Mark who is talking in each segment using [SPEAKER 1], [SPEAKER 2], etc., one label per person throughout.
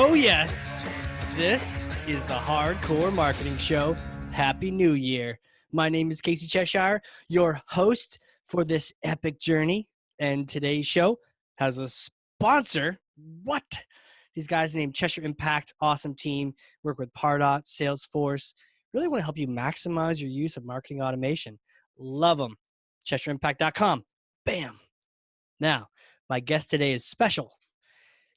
[SPEAKER 1] Oh, yes. This is the Hardcore Marketing Show. Happy New Year. My name is Casey Cheshire, your host for this epic journey. And today's show has a sponsor. What? These guys named Cheshire Impact. Awesome team. Work with Pardot, Salesforce. Really want to help you maximize your use of marketing automation. Love them. CheshireImpact.com. Bam. Now, my guest today is special.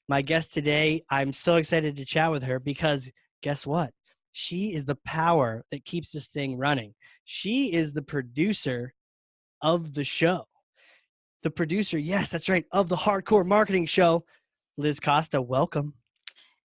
[SPEAKER 1] My guest today, I'm so excited to chat with her because guess what? She is the power that keeps this thing running. She is the producer of the show. The producer, yes, that's right, of the Hardcore Marketing Show. Liz Costa, welcome.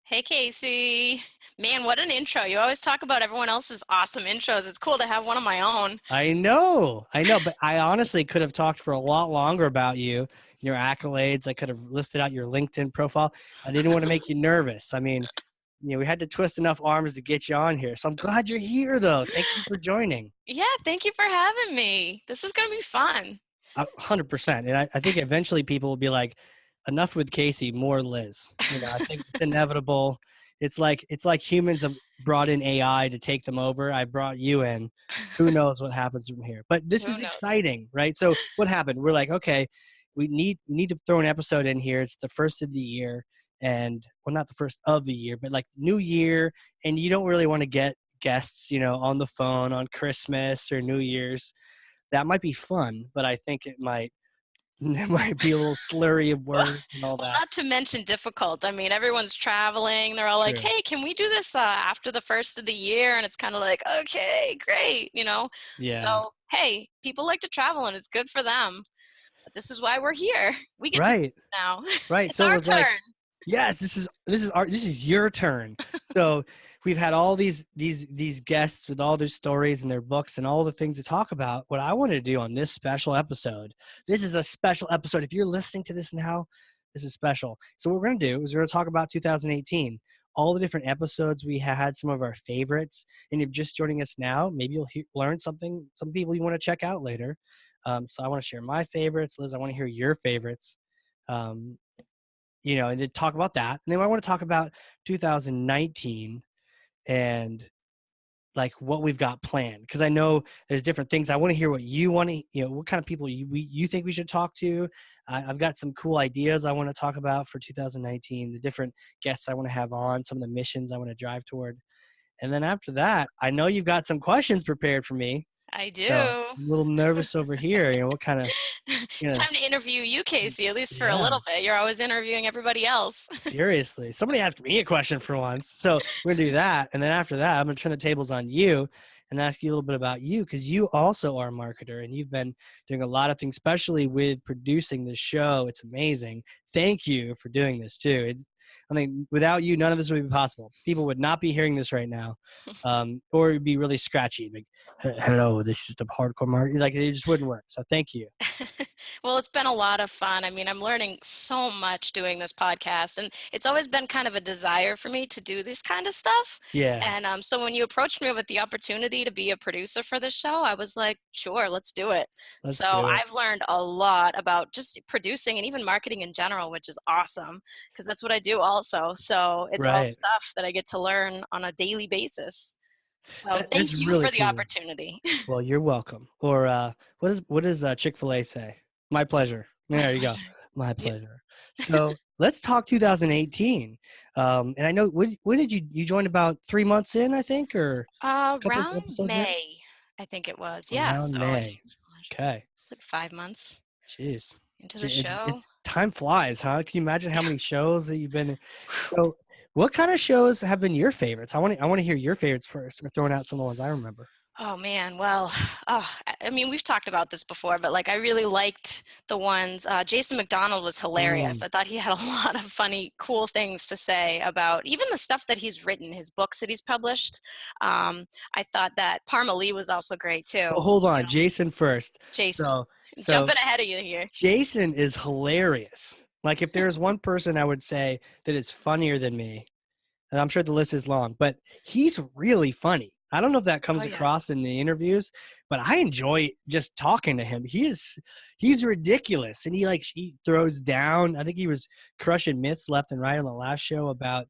[SPEAKER 2] Hey, Casey. Man, what an intro. You always talk about everyone else's awesome intros. It's cool to have one of my own.
[SPEAKER 1] I know, but I honestly could have talked for a lot longer about you, your accolades. I could have listed out your LinkedIn profile. I didn't want to make you nervous. I mean, we had to twist enough arms to get you on here. So I'm glad you're here, though. Thank you for joining.
[SPEAKER 2] Yeah, thank you for having me. This is going to be fun.
[SPEAKER 1] 100%. And I think eventually people will be like, enough with Casey, more Liz. I think it's inevitable. It's like humans have brought in AI to take them over. I brought you in. Who knows what happens from here? But this is exciting, right? So what happened? We're like, okay, we need to throw an episode in here. It's the first of the year, and well, not the first of the year, but like New Year, and you don't really want to get guests, on the phone on Christmas or New Year's. That might be fun, but I think it might be a little slurry of words and all that.
[SPEAKER 2] Not to mention difficult. I mean, everyone's traveling. They're all like, hey, can we do this after the first of the year? And it's kind of like, okay, great, Yeah. So, hey, people like to travel and it's good for them. But this is why we're here. We get to now.
[SPEAKER 1] Right.
[SPEAKER 2] It's
[SPEAKER 1] so
[SPEAKER 2] our
[SPEAKER 1] it was
[SPEAKER 2] turn.
[SPEAKER 1] Like, yes, this is your turn. So we've had all these guests with all their stories and their books and all the things to talk about. What I want to do on this special episode, this is a special episode. If you're listening to this now, this is special. So what we're going to do is we're going to talk about 2018, all the different episodes we had, some of our favorites. And if you're just joining us now, maybe you'll learn something, some people you want to check out later. So I want to share my favorites. Liz, I want to hear your favorites. And then talk about that. And then I want to talk about 2019 and like what we've got planned. Because I know there's different things. I want to hear what you want to, what kind of people you think we should talk to. I've got some cool ideas I want to talk about for 2019, the different guests I want to have on, some of the missions I want to drive toward. And then after that, I know you've got some questions prepared for me.
[SPEAKER 2] I do.
[SPEAKER 1] So I'm a little nervous over here. What kind of...
[SPEAKER 2] It's time to interview you, Casey, at least for a little bit. You're always interviewing everybody else.
[SPEAKER 1] Seriously. Somebody asked me a question for once. So we're going to do that. And then after that, I'm going to turn the tables on you and ask you a little bit about you, because you also are a marketer and you've been doing a lot of things, especially with producing this show. It's amazing. Thank you for doing this too. I mean, without you, none of this would be possible. People would not be hearing this right now, or it'd be really scratchy. Like, hello, this is the hardcore market. Like, it just wouldn't work. So thank you.
[SPEAKER 2] Well, it's been a lot of fun. I mean, I'm learning so much doing this podcast, and it's always been kind of a desire for me to do this kind of stuff.
[SPEAKER 1] Yeah.
[SPEAKER 2] And so when you approached me with the opportunity to be a producer for this show, I was like, sure, let's do it. I've learned a lot about just producing and even marketing in general, which is awesome because that's what I do also. So it's all stuff that I get to learn on a daily basis. So thank you really for the opportunity.
[SPEAKER 1] Well, you're welcome. Or what does Chick-fil-A say? My pleasure. There you go. My pleasure. So let's talk 2018. And I know, when did you join? About 3 months in, I think, or
[SPEAKER 2] around May, I think it was. Yeah.
[SPEAKER 1] Around May. Okay.
[SPEAKER 2] Like 5 months.
[SPEAKER 1] Jeez.
[SPEAKER 2] Into the show.
[SPEAKER 1] Time flies, huh? Can you imagine how many shows that you've been in? So what kind of shows have been your favorites? I want to hear your favorites first, or throwing out some of the ones I remember.
[SPEAKER 2] Oh, man. Well, I mean, we've talked about this before, but like I really liked the ones. Jason McDonald was hilarious. I thought he had a lot of funny, cool things to say about even the stuff that he's written, his books that he's published. I thought that Parma Lee was also great, too.
[SPEAKER 1] Well, hold on. Jason first.
[SPEAKER 2] Jason. So jumping ahead of you here.
[SPEAKER 1] Jason is hilarious. Like, if there's one person I would say that is funnier than me, and I'm sure the list is long, but he's really funny. I don't know if that comes across in the interviews, but I enjoy just talking to him. He's ridiculous, and he throws down. I think he was crushing myths left and right on the last show about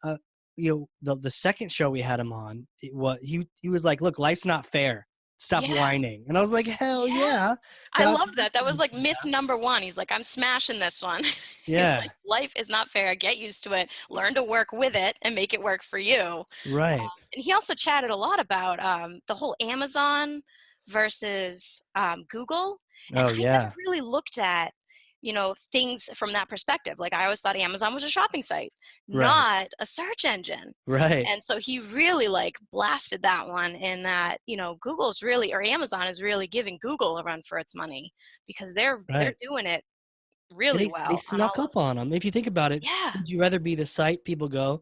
[SPEAKER 1] uh, the second show we had him on, he was like, look, life's not fair. Stop
[SPEAKER 2] Yeah.
[SPEAKER 1] whining. And I was like, hell
[SPEAKER 2] Yeah.
[SPEAKER 1] yeah.
[SPEAKER 2] I
[SPEAKER 1] God,
[SPEAKER 2] love that. That was like myth number one. He's like, I'm smashing this one. He's
[SPEAKER 1] yeah,
[SPEAKER 2] like, life is not fair. Get used to it. Learn to work with it and make it work for you.
[SPEAKER 1] right.
[SPEAKER 2] And he also chatted a lot about the whole Amazon versus Google. And
[SPEAKER 1] Oh
[SPEAKER 2] I never
[SPEAKER 1] yeah,
[SPEAKER 2] really looked at, things from that perspective. Like I always thought Amazon was a shopping site,
[SPEAKER 1] right,
[SPEAKER 2] not a search engine.
[SPEAKER 1] right,
[SPEAKER 2] And so he really like blasted that one in that, Google's really, or Amazon is really giving Google a run for its money because they're
[SPEAKER 1] right.
[SPEAKER 2] doing it
[SPEAKER 1] Yeah,
[SPEAKER 2] really
[SPEAKER 1] they
[SPEAKER 2] well on
[SPEAKER 1] snuck
[SPEAKER 2] all of
[SPEAKER 1] up on them. If you think about it,
[SPEAKER 2] yeah.
[SPEAKER 1] would you rather be the site people go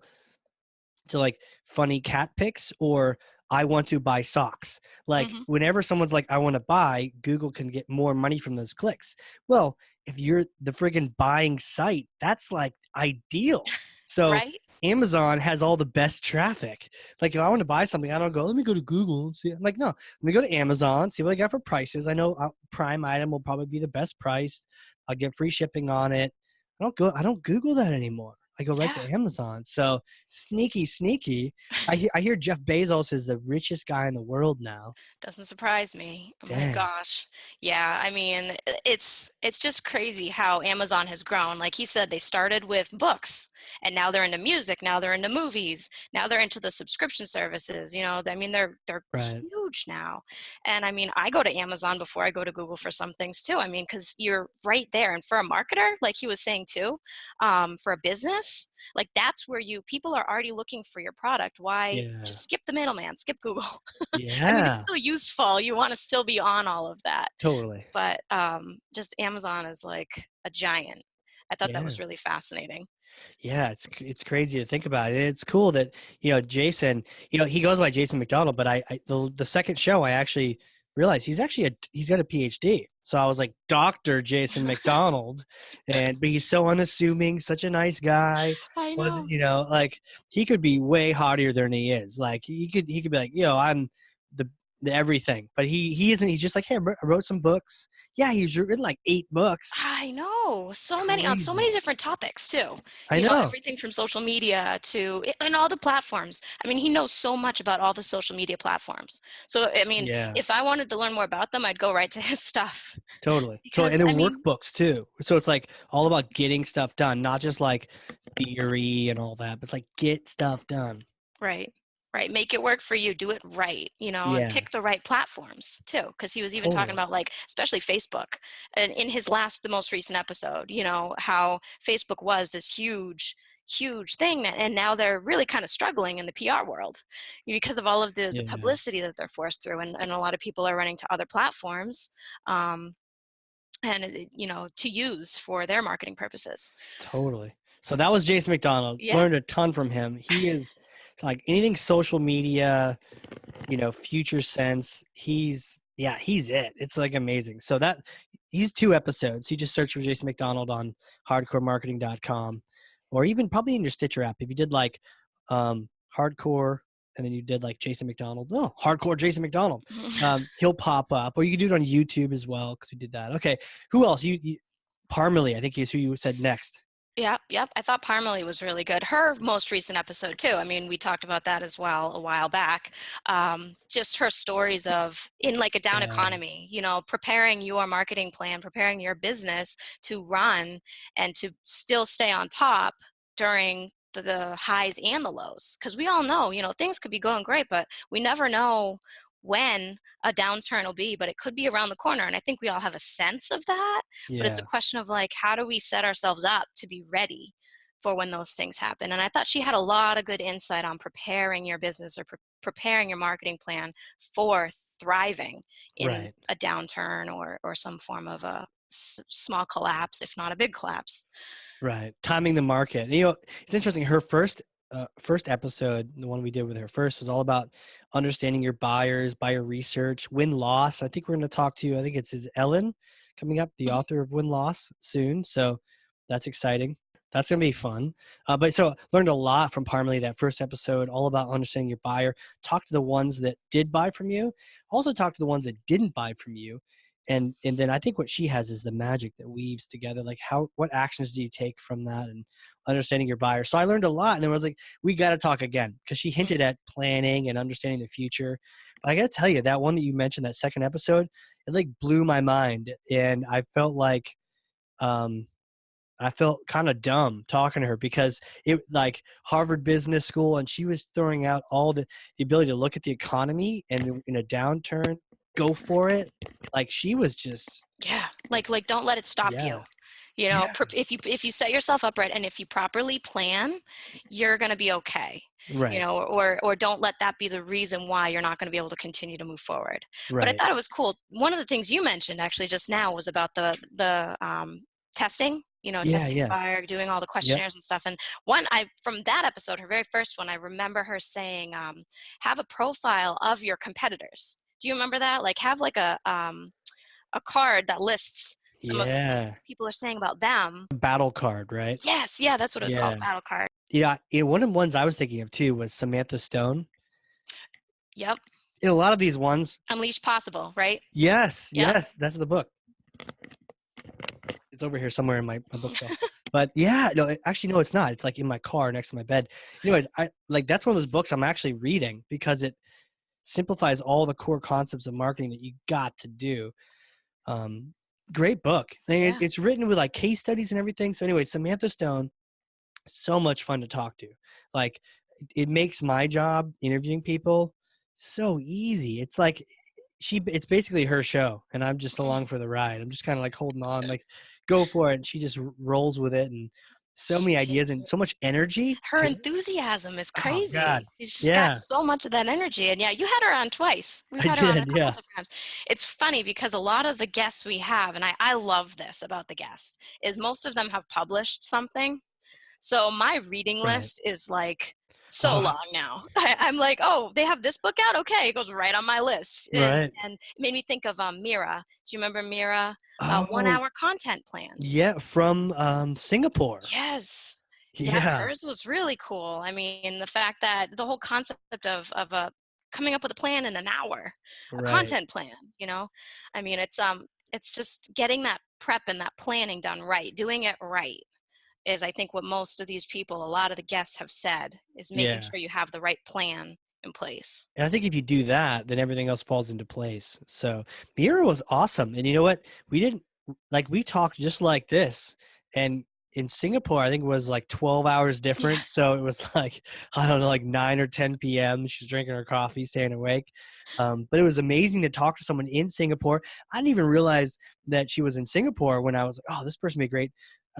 [SPEAKER 1] to, like funny cat pics, or I want to buy socks? Like
[SPEAKER 2] Hmm.
[SPEAKER 1] whenever someone's like, I want to buy, Google can get more money from those clicks. Well, if you're the friggin' buying site, that's like ideal. So
[SPEAKER 2] Right?
[SPEAKER 1] Amazon has all the best traffic. Like if I want to buy something, I don't go, let me go to Google and see. I'm like, no, let me go to Amazon, see what they got for prices. I know Prime item will probably be the best price. I'll get free shipping on it. I don't Google that anymore. I go right
[SPEAKER 2] Yeah.
[SPEAKER 1] to Amazon. So sneaky, sneaky. I hear Jeff Bezos is the richest guy in the world now.
[SPEAKER 2] Doesn't surprise me. Oh my
[SPEAKER 1] Dang.
[SPEAKER 2] gosh. Yeah, I mean, it's just crazy how Amazon has grown. Like he said, they started with books and now they're into music, now they're into movies, now they're into the subscription services, I mean, they're
[SPEAKER 1] Right.
[SPEAKER 2] huge now. And I mean, I go to Amazon before I go to Google for some things too. I mean, because you're right there. And for a marketer, like he was saying too, for a business, like that's where people are already looking for your product. Why
[SPEAKER 1] Yeah.
[SPEAKER 2] just skip the middleman, skip Google? I mean, it's
[SPEAKER 1] Yeah.
[SPEAKER 2] still useful. You want to still be on all of that,
[SPEAKER 1] Totally.
[SPEAKER 2] but just Amazon is like a giant. I thought that
[SPEAKER 1] Yeah.
[SPEAKER 2] was really fascinating.
[SPEAKER 1] Yeah, it's crazy to think about it. It's cool that Jason, he goes by Jason McDonald, but the second show I actually realized he's got a PhD. So I was like, Dr. Jason McDonald, but he's so unassuming, such a nice guy.
[SPEAKER 2] I
[SPEAKER 1] Wasn't
[SPEAKER 2] know.
[SPEAKER 1] like he could be way haughtier than he is. Like he could be like, I'm the the everything, but he isn't. He's just like, hey, I wrote some books. Yeah, he's written like 8 books.
[SPEAKER 2] I know. So many on so many
[SPEAKER 1] Crazy.
[SPEAKER 2] different topics too.
[SPEAKER 1] I know.
[SPEAKER 2] Everything from social media to and all the platforms. I mean, he knows so much about all the social media platforms. So, I mean,
[SPEAKER 1] Yeah.
[SPEAKER 2] if I wanted to learn more about them, I'd go right to his stuff.
[SPEAKER 1] Totally. Totally.
[SPEAKER 2] Because
[SPEAKER 1] And
[SPEAKER 2] I
[SPEAKER 1] then
[SPEAKER 2] mean,
[SPEAKER 1] workbooks too. So it's like all about getting stuff done, not just like theory and all that, but it's like get stuff done.
[SPEAKER 2] right. Right. Make it work for you. Do it right, and
[SPEAKER 1] Yeah,
[SPEAKER 2] pick the right platforms too. Because he was even talking
[SPEAKER 1] totally.
[SPEAKER 2] about like, especially Facebook. And in the most recent episode, how Facebook was this huge, huge thing. And now they're really kind of struggling in the PR world because of all of the
[SPEAKER 1] Yeah,
[SPEAKER 2] publicity that they're forced through. And a lot of people are running to other platforms. And to use for their marketing purposes.
[SPEAKER 1] totally. So that was Jason McDonald.
[SPEAKER 2] Yeah.
[SPEAKER 1] Learned a ton from him. He is like anything social media, future sense. He's it. It's like amazing. So he's 2 episodes. You just search for Jason McDonald on hardcoremarketing.com, or even probably in your Stitcher app. If you did like hardcore and then you did like Jason McDonald, hardcore Jason McDonald, he'll pop up, or you can do it on YouTube as well, because we did that. Okay, who else? You Parmalee, I think is who you said next.
[SPEAKER 2] Yep, yep. I thought Parmalee was really good. Her most recent episode too. I mean, we talked about that as well a while back. Just her stories of in like a down
[SPEAKER 1] Yeah,
[SPEAKER 2] economy, preparing your marketing plan, preparing your business to run and to still stay on top during the highs and the lows. Because we all know, things could be going great, but we never know when a downturn will be, but it could be around the corner. And I think we all have a sense of that, but it's a
[SPEAKER 1] yeah,
[SPEAKER 2] question of like, how do we set ourselves up to be ready for when those things happen? And I thought she had a lot of good insight on preparing your business or preparing your marketing plan for thriving in
[SPEAKER 1] right.
[SPEAKER 2] a downturn or some form of a small collapse, if not a big collapse.
[SPEAKER 1] Right. Timing the market. It's interesting. Her first episode, the one we did with her first, was all about understanding your buyers, buyer research, win loss. I think we're going to talk to, I think it's Ellen coming up, the
[SPEAKER 2] Mhm.
[SPEAKER 1] author of Win Loss soon. So that's exciting. That's going to be fun. But so learned a lot from Parmalee that first episode, all about understanding your buyer. Talk to the ones that did buy from you. Also talk to the ones that didn't buy from you. And then I think what she has is the magic that weaves together, like what actions do you take from that, and understanding your buyer. So I learned a lot, and then I was like, we got to talk again, because she hinted at planning and understanding the future. But I got to tell you, that one that you mentioned, that second episode, it like blew my mind, and I felt like I felt kind of dumb talking to her, because it like Harvard Business School, and she was throwing out all the ability to look at the economy and in a downturn, go for it. Like she was just,
[SPEAKER 2] like don't let it stop you.
[SPEAKER 1] yeah,
[SPEAKER 2] You know,
[SPEAKER 1] yeah,
[SPEAKER 2] if you set yourself up right and if you properly plan, you're going to be okay. You
[SPEAKER 1] right,
[SPEAKER 2] know, or don't let that be the reason why you're not going to be able to continue to move forward. But I
[SPEAKER 1] right.
[SPEAKER 2] thought it was cool. One of the things you mentioned actually just now was about the testing. You know,
[SPEAKER 1] Yeah,
[SPEAKER 2] testing the
[SPEAKER 1] yeah,
[SPEAKER 2] buyer, doing all the
[SPEAKER 1] yep.
[SPEAKER 2] questionnaires and stuff. And from that episode, her very first one, I remember her saying, have a profile of your competitors. Do you remember that? Like have like a card that lists some of the things
[SPEAKER 1] Yeah.
[SPEAKER 2] people are saying about them.
[SPEAKER 1] Battle card, right?
[SPEAKER 2] Yes, yeah, that's what it was called,
[SPEAKER 1] Yeah.
[SPEAKER 2] battle card.
[SPEAKER 1] Yeah. One of the ones I was thinking of too was Samantha Stone.
[SPEAKER 2] Yep.
[SPEAKER 1] In a lot of these ones,
[SPEAKER 2] Unleash Possible, right?
[SPEAKER 1] yes,
[SPEAKER 2] Yep.
[SPEAKER 1] yes, that's the book. It's over here somewhere in my bookshelf. But yeah, no, actually, no, it's not. It's like in my car next to my bed. Anyways, I like that's one of those books I'm actually reading, because it simplifies all the core concepts of marketing that you got to do. Um, Great book.
[SPEAKER 2] Yeah.
[SPEAKER 1] It's written with like case studies and everything. So anyway, Samantha Stone, so much fun to talk to. Like it makes my job interviewing people so easy. It's like it's basically her show, and I'm just along for the ride. I'm just kind of like holding on, like go for it. And she just rolls with it, and so
[SPEAKER 2] She
[SPEAKER 1] many ideas
[SPEAKER 2] takes
[SPEAKER 1] and
[SPEAKER 2] it.
[SPEAKER 1] so much energy
[SPEAKER 2] Her
[SPEAKER 1] too.
[SPEAKER 2] enthusiasm is
[SPEAKER 1] Oh God.
[SPEAKER 2] crazy. She's just got
[SPEAKER 1] Yeah,
[SPEAKER 2] so much of that energy. And yeah, you had her on twice. We've
[SPEAKER 1] I
[SPEAKER 2] had her on a
[SPEAKER 1] did.
[SPEAKER 2] couple
[SPEAKER 1] Yeah.
[SPEAKER 2] different times. It's funny because a lot of the guests we have, and I love this about the guests, is most of them have published something. So my reading
[SPEAKER 1] Right.
[SPEAKER 2] list is like so
[SPEAKER 1] Oh,
[SPEAKER 2] long now. I'm like, oh, they have this book out? Okay, it goes right on my list.
[SPEAKER 1] right.
[SPEAKER 2] And it made me think of Mira. Do you remember Mira? 1
[SPEAKER 1] Oh,
[SPEAKER 2] hour content plan.
[SPEAKER 1] yeah, from Singapore.
[SPEAKER 2] Yes. Yeah,
[SPEAKER 1] Yeah.
[SPEAKER 2] hers was really cool. I mean, the fact that the whole concept of a coming up with a plan in an hour, a
[SPEAKER 1] Right.
[SPEAKER 2] content plan, you know? I mean, it's just getting that prep and that planning done right, doing it right is I think what most of these people, a lot of the guests have said, is making
[SPEAKER 1] Yeah.
[SPEAKER 2] sure you have the right plan in place.
[SPEAKER 1] And I think if you do that, then everything else falls into place. So Mira was awesome. And you know what? We didn't like we talked just like this. And in Singapore, I think it was like 12 hours
[SPEAKER 2] Yeah.
[SPEAKER 1] different. So it was like, I don't know, like 9 or 10 p.m. She's drinking her coffee, staying awake. But it was amazing to talk to someone in Singapore. I didn't even realize that she was in Singapore when I was like, oh, this person would be great.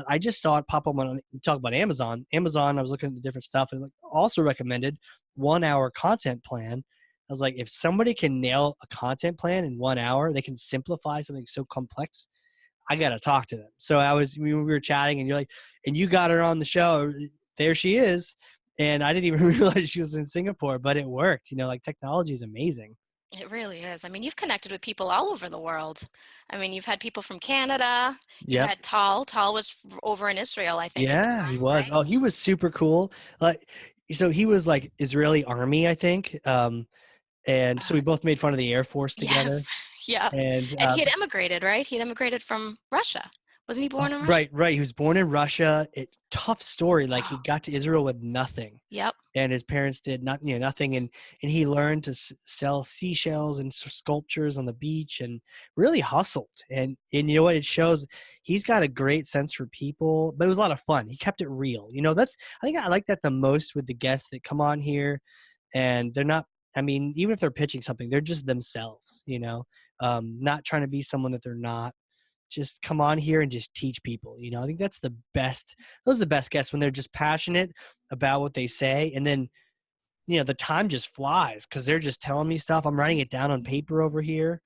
[SPEAKER 1] I just saw it pop up on talk about Amazon. Amazon, I was looking at the different stuff, and like also recommended 1 hour content plan. I was like, if somebody can nail a content plan in 1 hour, they can simplify something so complex. I got to talk to them. So we were chatting, and you're like, and you got her on the show. There she is. And I didn't even realize she was in Singapore, but it worked. You know, like technology is amazing.
[SPEAKER 2] It really is. I mean, you've connected with people all over the world. I mean, you've had people from Canada. You
[SPEAKER 1] Yep.
[SPEAKER 2] had Tal. Tal was over in Israel, I think, at the
[SPEAKER 1] Yeah, he
[SPEAKER 2] time,
[SPEAKER 1] was.
[SPEAKER 2] right?
[SPEAKER 1] Oh, he was super cool. Like, so he was like Israeli army, I think. And so we both made fun of the Air Force together.
[SPEAKER 2] Yes. Yeah.
[SPEAKER 1] And
[SPEAKER 2] And he had emigrated, right? He had emigrated from Russia. Wasn't he born in Russia?
[SPEAKER 1] right, right. He was born in Russia. Tough story. Like he
[SPEAKER 2] Oh,
[SPEAKER 1] got to Israel with nothing,
[SPEAKER 2] yep.
[SPEAKER 1] and his parents did not, nothing. And he learned to sell seashells and sculptures on the beach, and really hustled. And you know what? It shows he's got a great sense for people. But it was a lot of fun. He kept it real. I think I like that the most with the guests that come on here, and they're not. I mean, even if they're pitching something, they're just themselves. Not trying to be someone that they're not. Just come on here and just teach people. I think that's the best. Those are the best guests, when they're just passionate about what they say. And then, the time just flies because they're just telling me stuff. I'm writing it down on paper over here,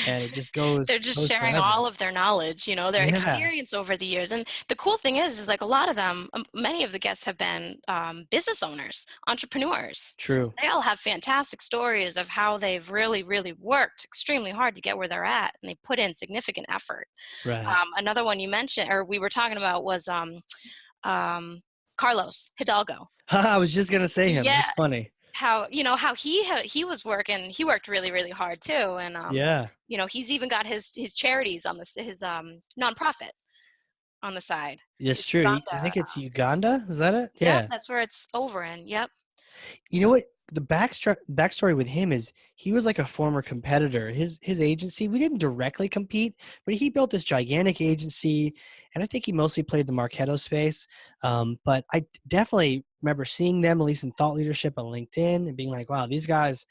[SPEAKER 1] and it just
[SPEAKER 2] They're
[SPEAKER 1] goes
[SPEAKER 2] just sharing
[SPEAKER 1] forever.
[SPEAKER 2] all of their knowledge, their
[SPEAKER 1] Yeah,
[SPEAKER 2] experience over the years. And the cool thing is like a lot of them, many of the guests have been business owners, entrepreneurs. So
[SPEAKER 1] true.
[SPEAKER 2] they all have fantastic stories of how they've really, really worked extremely hard to get where they're at, and they put in significant effort.
[SPEAKER 1] Right.
[SPEAKER 2] Another one you mentioned, or we were talking about, was um, Carlos Hidalgo.
[SPEAKER 1] I was just going to say him.
[SPEAKER 2] Yeah,
[SPEAKER 1] That's funny.
[SPEAKER 2] how he was working. He worked really, really hard too, and
[SPEAKER 1] Yeah.
[SPEAKER 2] he's even got his charities on his nonprofit on the side.
[SPEAKER 1] It's
[SPEAKER 2] His
[SPEAKER 1] true. I
[SPEAKER 2] Uganda.
[SPEAKER 1] think it's Uganda. Is that it?
[SPEAKER 2] Yep,
[SPEAKER 1] Yeah.
[SPEAKER 2] that's where it's over in. Yep.
[SPEAKER 1] You know what? The backstory with him is he was like a former competitor. His agency, we didn't directly compete, but he built this gigantic agency, and I think he mostly played the Marketo space. But I definitely remember seeing them, at least in thought leadership on LinkedIn, and being like, wow, these guys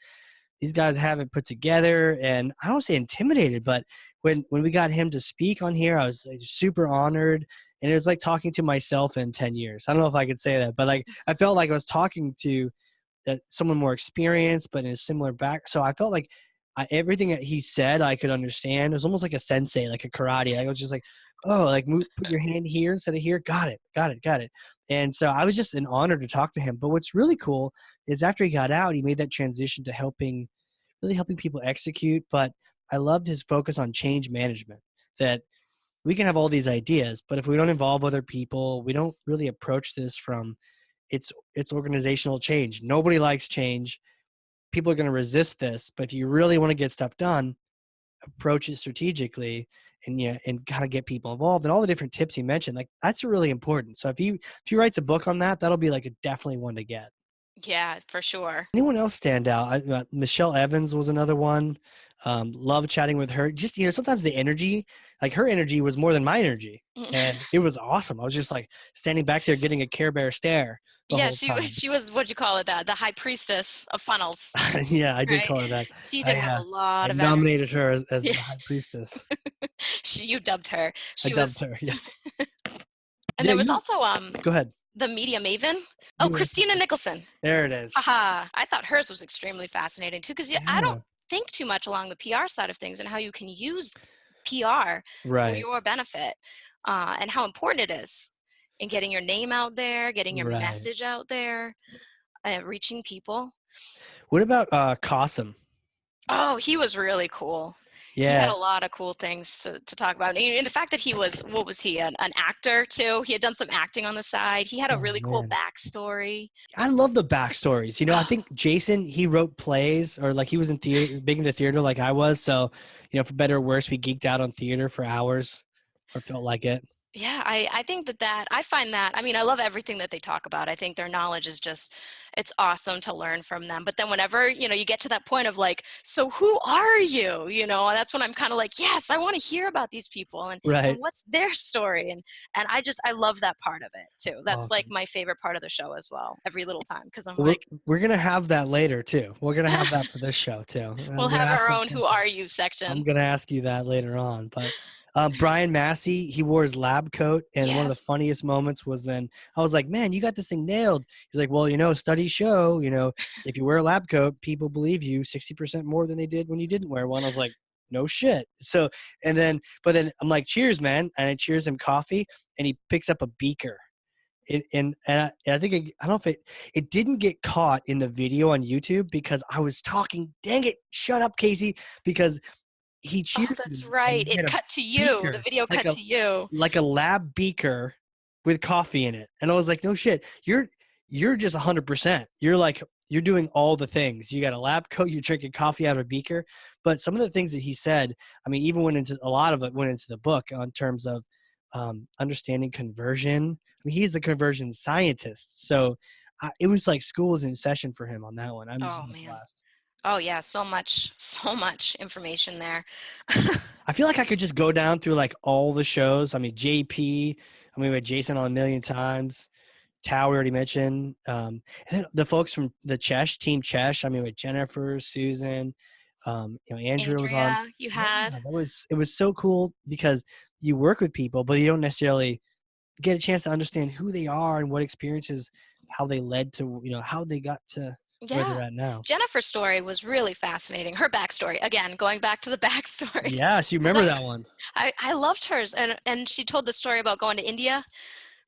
[SPEAKER 1] have it put together. And I don't say intimidated, but when we got him to speak on here, I was like, super honored. And it was like talking to myself in 10 years. I don't know if I could say that, but like I felt like I was talking to someone more experienced, but in a similar back. So I felt like everything that he said, I could understand. It was almost like a sensei, like a karate. I was just like, oh, like put your hand here instead of here. Got it. And so I was just an honor to talk to him. But what's really cool is after he got out, he made that transition to really helping people execute. But I loved his focus on change management, that we can have all these ideas, but if we don't involve other people, we don't really approach this from it's organizational change. Nobody likes change. People are going to resist this, but if you really want to get stuff done, approach it strategically and and kind of get people involved. And all the different tips he mentioned, like that's really important. So if he writes a book on that, that'll be like a definitely one to get.
[SPEAKER 2] Yeah, for sure.
[SPEAKER 1] Anyone else stand out? Michelle Evans was another one. Love chatting with her. Just sometimes the energy, like her energy, was more than my energy, and it was awesome. I was just like standing back there getting a Care Bear stare the
[SPEAKER 2] Yeah,
[SPEAKER 1] whole time.
[SPEAKER 2] she was, what'd you call it, the high priestess of funnels,
[SPEAKER 1] Yeah, I did
[SPEAKER 2] right?
[SPEAKER 1] call her that.
[SPEAKER 2] She did
[SPEAKER 1] I
[SPEAKER 2] have a
[SPEAKER 1] I
[SPEAKER 2] lot of energy.
[SPEAKER 1] nominated her as
[SPEAKER 2] Yeah.
[SPEAKER 1] the high priestess.
[SPEAKER 2] You dubbed her.
[SPEAKER 1] I
[SPEAKER 2] She
[SPEAKER 1] dubbed
[SPEAKER 2] was,
[SPEAKER 1] her. Yes.
[SPEAKER 2] and
[SPEAKER 1] Yeah.
[SPEAKER 2] there was also
[SPEAKER 1] Go ahead.
[SPEAKER 2] the media maven. Oh,
[SPEAKER 1] Yeah,
[SPEAKER 2] Christina Nicholson.
[SPEAKER 1] there it is.
[SPEAKER 2] Haha. I thought hers was extremely fascinating too, because I don't
[SPEAKER 1] Yeah.
[SPEAKER 2] think too much along the PR side of things and how you can use PR for
[SPEAKER 1] Right.
[SPEAKER 2] your benefit, and how important it is in getting your name out there, getting your
[SPEAKER 1] Right.
[SPEAKER 2] message out there, reaching people.
[SPEAKER 1] What about Qasim?
[SPEAKER 2] Oh, he was really cool. He had
[SPEAKER 1] Yeah.
[SPEAKER 2] a lot of cool things to talk about. And the fact that he was, what was he, an actor too? He had done some acting on the side. He had a
[SPEAKER 1] Oh
[SPEAKER 2] really cool
[SPEAKER 1] man.
[SPEAKER 2] backstory.
[SPEAKER 1] I love the backstories. I think Jason, he wrote plays, or like he was in theater, big into theater like I was. So, for better or worse, we geeked out on theater for hours or felt like it.
[SPEAKER 2] Yeah, I think that I find that, I mean, I love everything that they talk about. I think their knowledge is just, it's awesome to learn from them. But then whenever, you get to that point of like, so who are you? And that's when I'm kind of like, yes, I want to hear about these people and
[SPEAKER 1] Right.
[SPEAKER 2] what's their story. And I love that part of it too. That's like
[SPEAKER 1] Awesome.
[SPEAKER 2] my favorite part of the show as well, every little time. Cause I'm
[SPEAKER 1] Well,
[SPEAKER 2] like,
[SPEAKER 1] we're going to have that later too. We're going to have that for this show too.
[SPEAKER 2] we'll
[SPEAKER 1] I'm going to
[SPEAKER 2] have
[SPEAKER 1] ask
[SPEAKER 2] our
[SPEAKER 1] those
[SPEAKER 2] own Who
[SPEAKER 1] questions.
[SPEAKER 2] Are You
[SPEAKER 1] I'm
[SPEAKER 2] section.
[SPEAKER 1] going to ask you that later on. But Brian Massey, he wore his lab coat. And one of the
[SPEAKER 2] Yes.
[SPEAKER 1] funniest moments was then I was like, man, you got this thing nailed. He's like, well, studies show, if you wear a lab coat, people believe you 60% more than they did when you didn't wear one. I was like, no shit. So, but then I'm like, cheers, man. And I cheers him coffee and he picks up a beaker. I think I don't know if it didn't get caught in the video on YouTube because I was talking. Dang it! Shut up, Casey. Because he
[SPEAKER 2] Oh,
[SPEAKER 1] cheered
[SPEAKER 2] that's
[SPEAKER 1] me and
[SPEAKER 2] right.
[SPEAKER 1] he had
[SPEAKER 2] It
[SPEAKER 1] a
[SPEAKER 2] cut to you. The
[SPEAKER 1] beaker,
[SPEAKER 2] video cut to you.
[SPEAKER 1] like a lab beaker with coffee in it, and I was like, no shit, you're just 100%. You're doing all the things. You got a lab coat. You're drinking coffee out of a beaker. But some of the things that he said, I mean, even a lot of it went into the book on terms of understanding conversion. I mean, he's the conversion scientist. So it was like school was in session for him on that one. I'm just
[SPEAKER 2] Oh
[SPEAKER 1] having a
[SPEAKER 2] man.
[SPEAKER 1] blast.
[SPEAKER 2] Oh yeah, so much information there.
[SPEAKER 1] I feel like I could just go down through like all the shows. I mean, JP, I mean, with Jason on a million times. Tao, we already mentioned. And then the folks from the Team Chesh, I mean, with Jennifer, Susan, Andrea was on.
[SPEAKER 2] Andrea, you
[SPEAKER 1] Yeah,
[SPEAKER 2] had.
[SPEAKER 1] it was so cool because you work with people, but you don't necessarily get a chance to understand who they are and what experiences, how they led to, how they got to where
[SPEAKER 2] Yeah.
[SPEAKER 1] they're at now.
[SPEAKER 2] Jennifer's story was really fascinating. Her backstory, again, going back to the backstory.
[SPEAKER 1] Yes, you
[SPEAKER 2] 'Cause
[SPEAKER 1] remember that one.
[SPEAKER 2] I loved hers, and she told the story about going to India,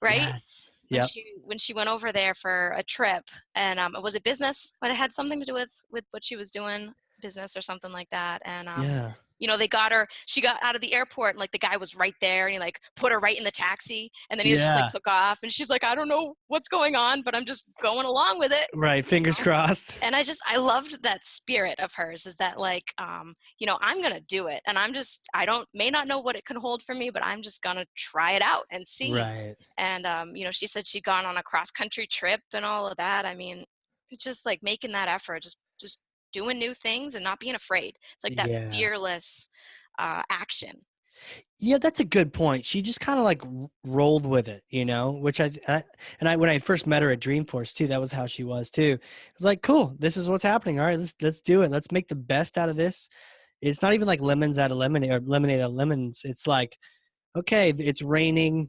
[SPEAKER 2] right?
[SPEAKER 1] Yes.
[SPEAKER 2] When
[SPEAKER 1] Yep.
[SPEAKER 2] she went over there for a trip, and was it business? But it had something to do with what she was doing, business or something like that. And
[SPEAKER 1] Yeah.
[SPEAKER 2] she got out of the airport and like the guy was right there and he like put her right in the taxi and then he just like
[SPEAKER 1] Yeah.
[SPEAKER 2] took off and she's like, I don't know what's going on, but I'm just going along with it.
[SPEAKER 1] Right. Fingers crossed.
[SPEAKER 2] And I loved that spirit of hers, is that like, I'm going to do it. And may not know what it can hold for me, but I'm just going to try it out and see.
[SPEAKER 1] Right.
[SPEAKER 2] And, she said she'd gone on a cross country trip and all of that. I mean, it's just like making that effort, just doing new things and not being afraid. It's like that
[SPEAKER 1] Yeah.
[SPEAKER 2] fearless action.
[SPEAKER 1] Yeah, that's a good point. She just kind of like rolled with it, which when I first met her at Dreamforce too, that was how she was too. It was like, cool, this is what's happening. All right, let's do it. Let's make the best out of this. It's not even like lemons out of lemonade or lemonade out of lemons. It's like, okay, it's raining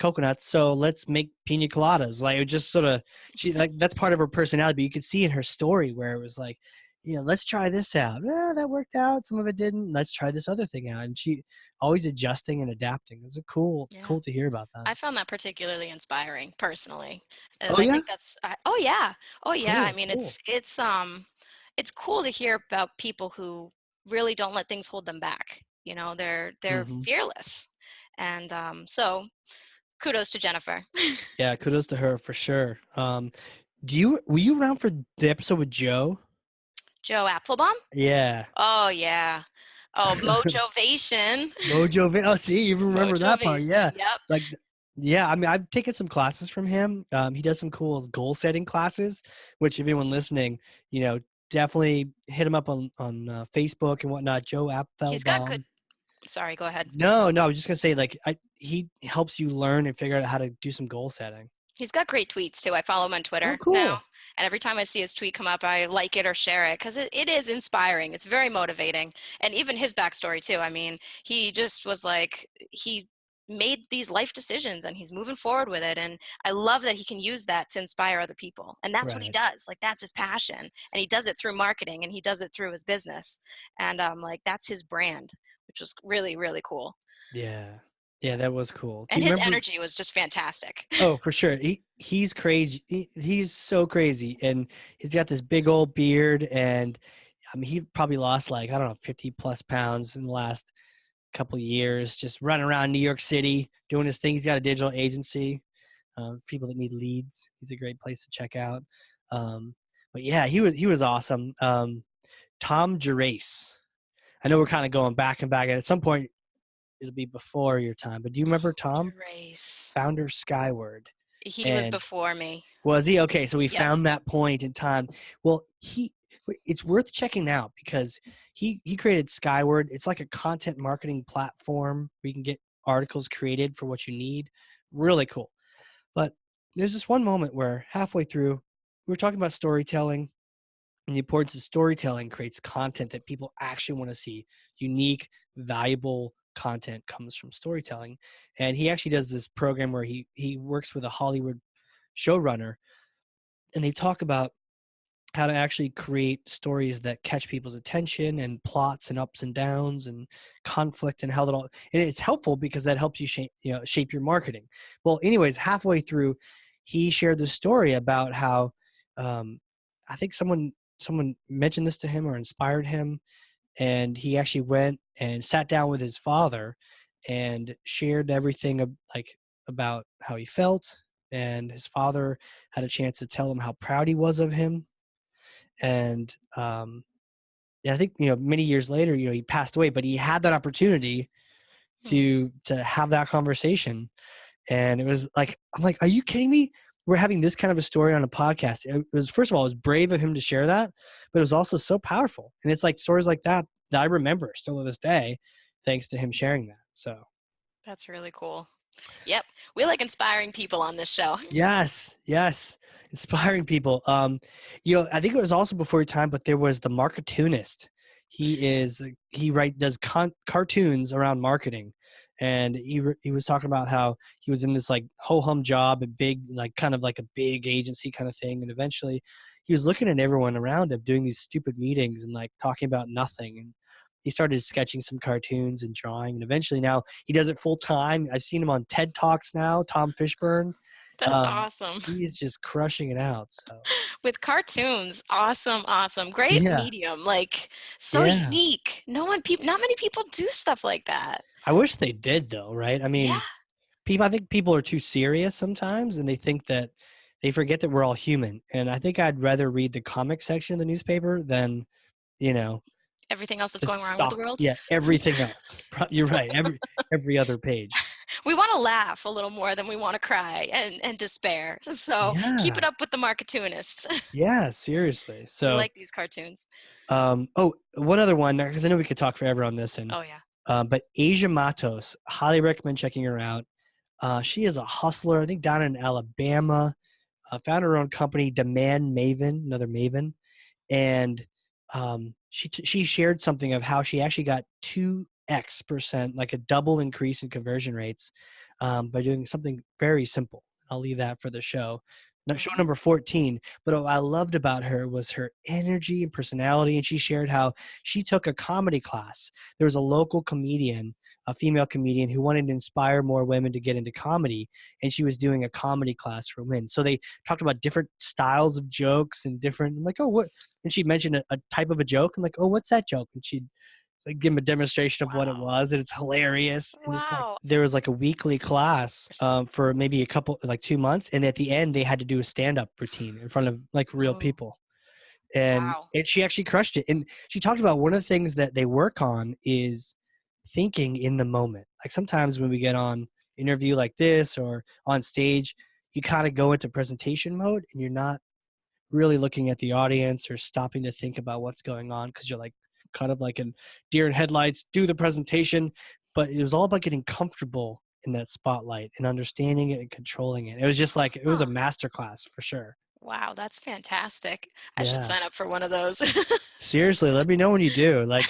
[SPEAKER 1] coconuts, so let's make pina coladas. Like, it just sort of, she like, that's part of her personality, but you could see in her story where it was like, let's try this out. That worked out. Some of it didn't. Let's try this other thing out. And she always adjusting and adapting. It's cool to hear about that.
[SPEAKER 2] I found that particularly inspiring personally. And
[SPEAKER 1] Oh,
[SPEAKER 2] I
[SPEAKER 1] yeah?
[SPEAKER 2] think oh yeah.
[SPEAKER 1] Cool,
[SPEAKER 2] I mean,
[SPEAKER 1] cool.
[SPEAKER 2] it's cool to hear about people who really don't let things hold them back. They're
[SPEAKER 1] Mm-hmm.
[SPEAKER 2] fearless. And so kudos to Jennifer.
[SPEAKER 1] Yeah, kudos to her for sure. Were you around for the episode with Joe?
[SPEAKER 2] Joe Applebaum?
[SPEAKER 1] Yeah.
[SPEAKER 2] Oh yeah. Oh, Mojovation.
[SPEAKER 1] Oh, see, you remember that part. Yeah.
[SPEAKER 2] Yep.
[SPEAKER 1] Like, yeah, I mean, I've taken some classes from him. He does some cool goal setting classes, which if anyone listening, definitely hit him up on Facebook and whatnot. Joe Applebaum.
[SPEAKER 2] He's got good. Sorry, go ahead.
[SPEAKER 1] No, I was just gonna say, like, he helps you learn and figure out how to do some goal setting.
[SPEAKER 2] He's got great tweets too. I follow him on Twitter now, and every time I see his tweet come up, I like it or share it because it is inspiring. It's very motivating, and even his backstory too. I mean, he just was like, he made these life decisions and he's moving forward with it, and I love that he can use that to inspire other people, and that's what he does. Like, that's his passion, and he does it through marketing and he does it through his business, and like, that's his brand, which was really, really cool.
[SPEAKER 1] Yeah, that was cool.
[SPEAKER 2] And his energy was just fantastic.
[SPEAKER 1] Oh, for sure. He's crazy. He's so crazy. And he's got this big old beard. And I mean, he probably lost 50 plus pounds in the last couple of years, just running around New York City, doing his thing. He's got a digital agency. People that need leads, he's a great place to check out. But yeah, he was awesome. Tom Gerace. I know we're kind of going back and back. And at some point, it'll be before your time, but do you remember Tom?
[SPEAKER 2] Gerace.
[SPEAKER 1] Founder Skyward.
[SPEAKER 2] He was before me.
[SPEAKER 1] Was he? Okay, so we found that point in time. Well, it's worth checking out because he created Skyward. It's like a content marketing platform where you can get articles created for what you need. Really cool. But there's this one moment where halfway through, we were talking about storytelling, and the importance of storytelling creates content that people actually want to see. Unique, valuable content comes from storytelling. And he actually does this program where he works with a Hollywood showrunner, and they talk about how to actually create stories that catch people's attention, and plots and ups and downs and conflict, and how that all, and it's helpful because that helps you shape your marketing. Well, anyways, halfway through, he shared the story about how I think someone mentioned this to him or inspired him, and he actually went and sat down with his father and shared everything about how he felt, and his father had a chance to tell him how proud he was of him. And I think many years later, he passed away, but he had that opportunity to have that conversation. And it was like, I'm like, are you kidding me? We're having this kind of a story on a podcast. It was, first of all, it was brave of him to share that, but it was also so powerful. And it's like stories like that I remember still to this day, thanks to him sharing that. So
[SPEAKER 2] that's really cool. Yep. We like inspiring people on this show.
[SPEAKER 1] Yes. Inspiring people. I think it was also before your time, but there was the Marketoonist. He does cartoons around marketing. And he was talking about how he was in this like ho-hum job, a big, like kind of like a big agency kind of thing. And eventually he was looking at everyone around him doing these stupid meetings and like talking about nothing. And he started sketching some cartoons and drawing. And eventually now he does it full time. I've seen him on TED Talks now, Tom Fishburne.
[SPEAKER 2] That's awesome.
[SPEAKER 1] He's just crushing it out. So
[SPEAKER 2] with cartoons, awesome. Great
[SPEAKER 1] yeah,
[SPEAKER 2] medium, like so
[SPEAKER 1] yeah.
[SPEAKER 2] unique. Not many people do stuff like that.
[SPEAKER 1] I wish they did though, right? I
[SPEAKER 2] Yeah,
[SPEAKER 1] mean, I think people are too serious sometimes, and they think that they forget that we're all human. And I think I'd rather read the comic section of the newspaper than, you know,
[SPEAKER 2] everything else that's
[SPEAKER 1] the
[SPEAKER 2] going wrong with the
[SPEAKER 1] stock.
[SPEAKER 2] world.
[SPEAKER 1] Yeah, everything else. You're right. Every other page.
[SPEAKER 2] We want to laugh a little more than we want to cry and despair. So keep it
[SPEAKER 1] Yeah.
[SPEAKER 2] up with the marketoonists.
[SPEAKER 1] Yeah, seriously.
[SPEAKER 2] We
[SPEAKER 1] So,
[SPEAKER 2] like these cartoons.
[SPEAKER 1] one other one, because I know we could talk forever on this, and
[SPEAKER 2] Oh yeah.
[SPEAKER 1] but Asia Matos, highly recommend checking her out. She is a hustler, I think down in Alabama. Found her own company, Demand Maven, another Maven, and she shared something of how she actually got 2x%, like a double increase in conversion rates, by doing something very simple. I'll leave that for the show. Now, show
[SPEAKER 2] Uh-huh.
[SPEAKER 1] number 14. But what I loved about her was her energy and personality, and she shared how she took a comedy class. There was a local comedian, a female comedian, who wanted to inspire more women to get into comedy, and she was doing a comedy class for women. So they talked about different styles of jokes and different. I'm like, oh, what? And she mentioned a type of a joke. I'm like, oh, what's that joke? And she'd like give them a demonstration of what it
[SPEAKER 2] Wow.
[SPEAKER 1] was, and it's hilarious. And it's like
[SPEAKER 2] Wow.
[SPEAKER 1] there was like a weekly class for maybe a couple, like 2 months, and at the end they had to do a stand-up routine in front of like real
[SPEAKER 2] Oh,
[SPEAKER 1] people. And
[SPEAKER 2] wow.
[SPEAKER 1] she actually crushed it. And she talked about one of the things that they work on is thinking in the moment. Like sometimes when we get on interview like this or on stage, you kind of go into presentation mode and you're not really looking at the audience or stopping to think about what's going on, because you're like kind of like in deer in headlights, do the presentation. But it was all about getting comfortable in that spotlight and understanding it and controlling it. It was just like it was a
[SPEAKER 2] Huh.
[SPEAKER 1] master class for sure.
[SPEAKER 2] Wow, that's fantastic. I should
[SPEAKER 1] Yeah.
[SPEAKER 2] sign up for one of those.
[SPEAKER 1] Seriously, let me know when you do. Like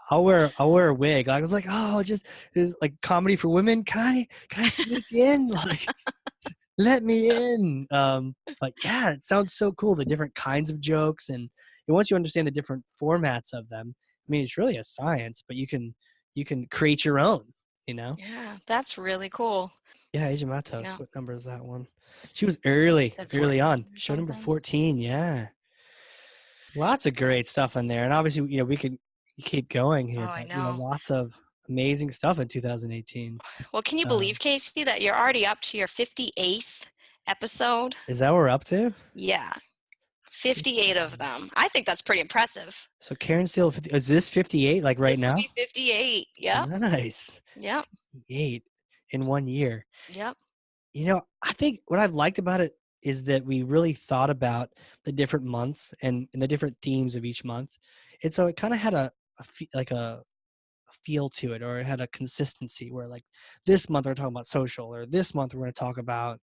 [SPEAKER 1] I'll wear a wig. Like, I was like, oh, just is like comedy for women. Can I sneak in? Like, let me in. But yeah, it sounds so cool. The different kinds of jokes, and once you understand the different formats of them, I mean, it's really a science. But you can create your own. You know?
[SPEAKER 2] Yeah, that's really cool.
[SPEAKER 1] Yeah, Asia Matos.
[SPEAKER 2] Yeah,
[SPEAKER 1] What number is that one? She was
[SPEAKER 2] you
[SPEAKER 1] early,
[SPEAKER 2] said
[SPEAKER 1] early
[SPEAKER 2] 14
[SPEAKER 1] on.
[SPEAKER 2] or
[SPEAKER 1] Show number
[SPEAKER 2] something.
[SPEAKER 1] 14. Yeah, lots of great stuff in there, and obviously, we can keep going
[SPEAKER 2] Oh,
[SPEAKER 1] here,
[SPEAKER 2] I
[SPEAKER 1] but
[SPEAKER 2] know.
[SPEAKER 1] lots of amazing stuff in 2018.
[SPEAKER 2] Well, can you
[SPEAKER 1] Um,
[SPEAKER 2] believe, Casey, that you're already up to your 58th episode?
[SPEAKER 1] is that what we're up to?
[SPEAKER 2] Yeah, 58 of
[SPEAKER 1] 58.
[SPEAKER 2] them. I think that's pretty impressive.
[SPEAKER 1] So Karen Steele, is this 58? Like right
[SPEAKER 2] This will
[SPEAKER 1] now?
[SPEAKER 2] be 58. Yep.
[SPEAKER 1] Nice.
[SPEAKER 2] Yep.
[SPEAKER 1] 58 in 1 year.
[SPEAKER 2] Yep.
[SPEAKER 1] I think what I've liked about it is that we really thought about the different months and the different themes of each month, and so it kind of had like a feel to it, or it had a consistency where like this month we're talking about social, or this month we're going to talk about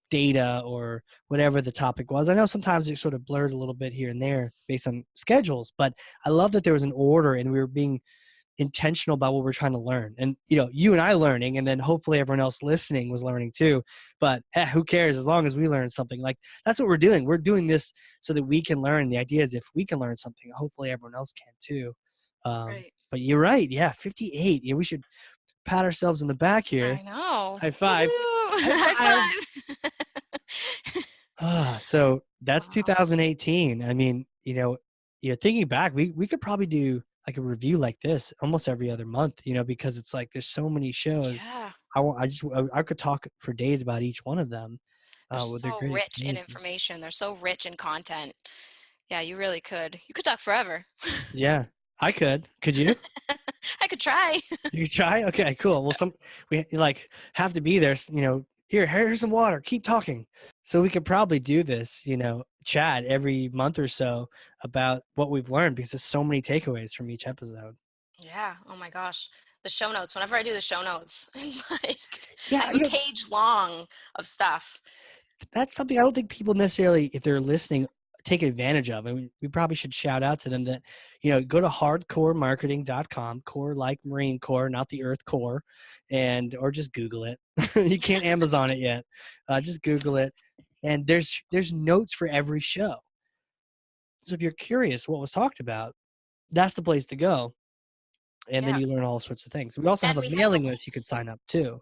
[SPEAKER 1] data, or whatever the topic was. I know sometimes it sort of blurred a little bit here and there based on schedules, but I love that there was an order and we were being intentional about what we're trying to learn. And you and I learning, and then hopefully everyone else listening was learning too. But who cares, as long as we learn something. Like that's what we're doing. We're doing this so that we can learn. The idea is if we can learn something, hopefully everyone else can too.
[SPEAKER 2] Right.
[SPEAKER 1] But you're right. Yeah, 58. Yeah, we should pat ourselves in the back here.
[SPEAKER 2] I know.
[SPEAKER 1] High five.
[SPEAKER 2] Woohoo!
[SPEAKER 1] High five.
[SPEAKER 2] High five.
[SPEAKER 1] So that's
[SPEAKER 2] Wow.
[SPEAKER 1] 2018. I mean, thinking back, we could probably do like a review like this almost every other month, because it's like there's so many shows.
[SPEAKER 2] Yeah.
[SPEAKER 1] I could talk for days about each one of them,
[SPEAKER 2] They're
[SPEAKER 1] with their
[SPEAKER 2] so
[SPEAKER 1] great
[SPEAKER 2] rich in
[SPEAKER 1] experiences.
[SPEAKER 2] information. They're so rich in content. Yeah, you really could. You could talk forever.
[SPEAKER 1] Yeah, I could. Could you?
[SPEAKER 2] I could try.
[SPEAKER 1] You try? Okay, cool. Well, we like have to be there. Here's some water. Keep talking. So we could probably do this, chat every month or so about what we've learned, because there's so many takeaways from each episode.
[SPEAKER 2] Yeah. Oh my gosh. The show notes. Whenever I do the show notes, it's like I
[SPEAKER 1] Yeah,
[SPEAKER 2] have a page long of stuff.
[SPEAKER 1] that's something I don't think people necessarily, if they're listening, take advantage of. And we probably should shout out to them that, go to hardcoremarketing.com, core like Marine Corps, not the Earth Core, or just Google it. You can't Amazon it yet. Just Google it. And there's notes for every show. So if you're curious what was talked about, that's the place to go. And then
[SPEAKER 2] Yeah.
[SPEAKER 1] you learn all sorts of things. We also have
[SPEAKER 2] And
[SPEAKER 1] a
[SPEAKER 2] we have the
[SPEAKER 1] mailing list you could
[SPEAKER 2] links.
[SPEAKER 1] sign up to.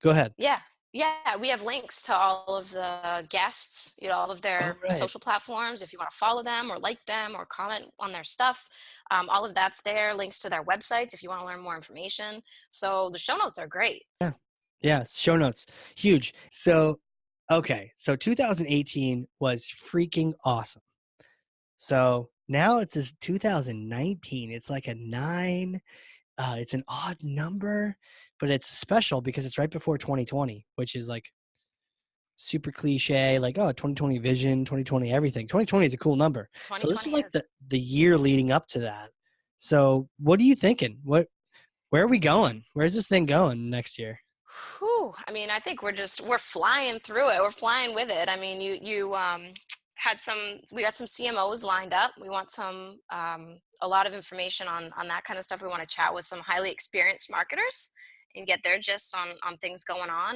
[SPEAKER 1] Go ahead.
[SPEAKER 2] Yeah. Yeah, we have links to all of the guests, all of
[SPEAKER 1] Oh,
[SPEAKER 2] their
[SPEAKER 1] right.
[SPEAKER 2] social platforms. If you want to follow them or like them or comment on their stuff, all of that's there. Links to their websites if you want to learn more information. So the show notes are great.
[SPEAKER 1] Yeah. Yeah. Show notes. Huge. So, okay. So 2018 was freaking awesome. So now it's this 2019. It's like a 9. It's an odd number, but it's special because it's right before 2020, which is like super cliche, like, oh, 2020 vision, 2020 everything. 2020 is a cool number. So this
[SPEAKER 2] 2020
[SPEAKER 1] is like
[SPEAKER 2] is.
[SPEAKER 1] the year leading up to that. So what are you thinking? Where are we going? Where's this thing going next year?
[SPEAKER 2] Whew. I mean, I think we're flying through it. We're flying with it. I mean, you we got some CMOs lined up. We want a lot of information on that kind of stuff. We want to chat with some highly experienced marketers and get their gist on things going on.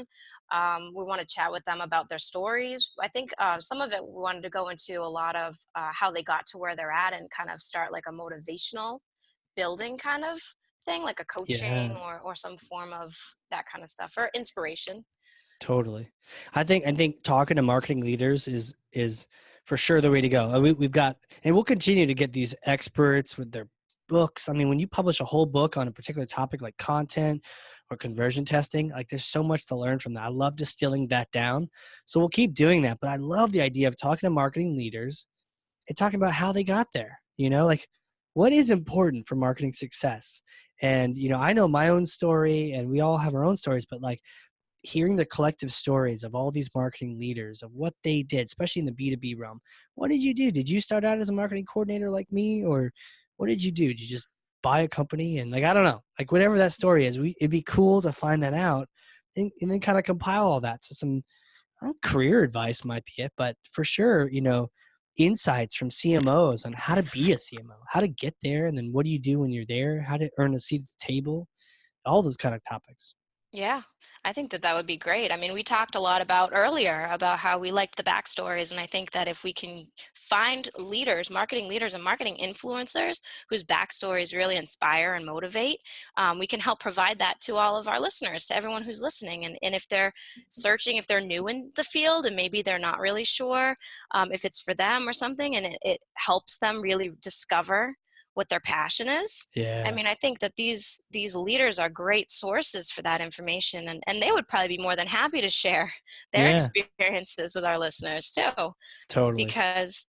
[SPEAKER 2] We want to chat with them about their stories. I think some of it we wanted to go into a lot of how they got to where they're at and kind of start like a motivational building kind of thing, like a coaching
[SPEAKER 1] Yeah.
[SPEAKER 2] or some form of that kind of stuff or inspiration.
[SPEAKER 1] Totally. I think talking to marketing leaders is for sure the way to go. We've got, and we'll continue to get these experts with their books. I mean, when you publish a whole book on a particular topic like content or conversion testing, like there's so much to learn from that. I love distilling that down. So we'll keep doing that. But I love the idea of talking to marketing leaders and talking about how they got there. Like what is important for marketing success. And I know my own story, and we all have our own stories, but like hearing the collective stories of all these marketing leaders of what they did, especially in the B2B realm. What did you do? Did you start out as a marketing coordinator like me, or what did you do? Did you just buy a company? And like, I don't know, like whatever that story is, it'd be cool to find that out and then kind of compile all that to some career advice might be it, but for sure, insights from CMOs on how to be a CMO, how to get there. And then what do you do when you're there? How to earn a seat at the table, all those kind of topics.
[SPEAKER 2] Yeah, I think that would be great. I mean, we talked a lot about earlier about how we liked the backstories, and I think that if we can find leaders, marketing leaders and marketing influencers whose backstories really inspire and motivate, we can help provide that to all of our listeners, to everyone who's listening. And if they're searching, if they're new in the field and maybe they're not really sure if it's for them or something, and it helps them really discover what their passion is. I
[SPEAKER 1] Yeah.
[SPEAKER 2] mean, I think that these leaders are great sources for that information, and they would probably be more than happy to share their
[SPEAKER 1] Yeah,
[SPEAKER 2] experiences with our listeners too,
[SPEAKER 1] totally.
[SPEAKER 2] because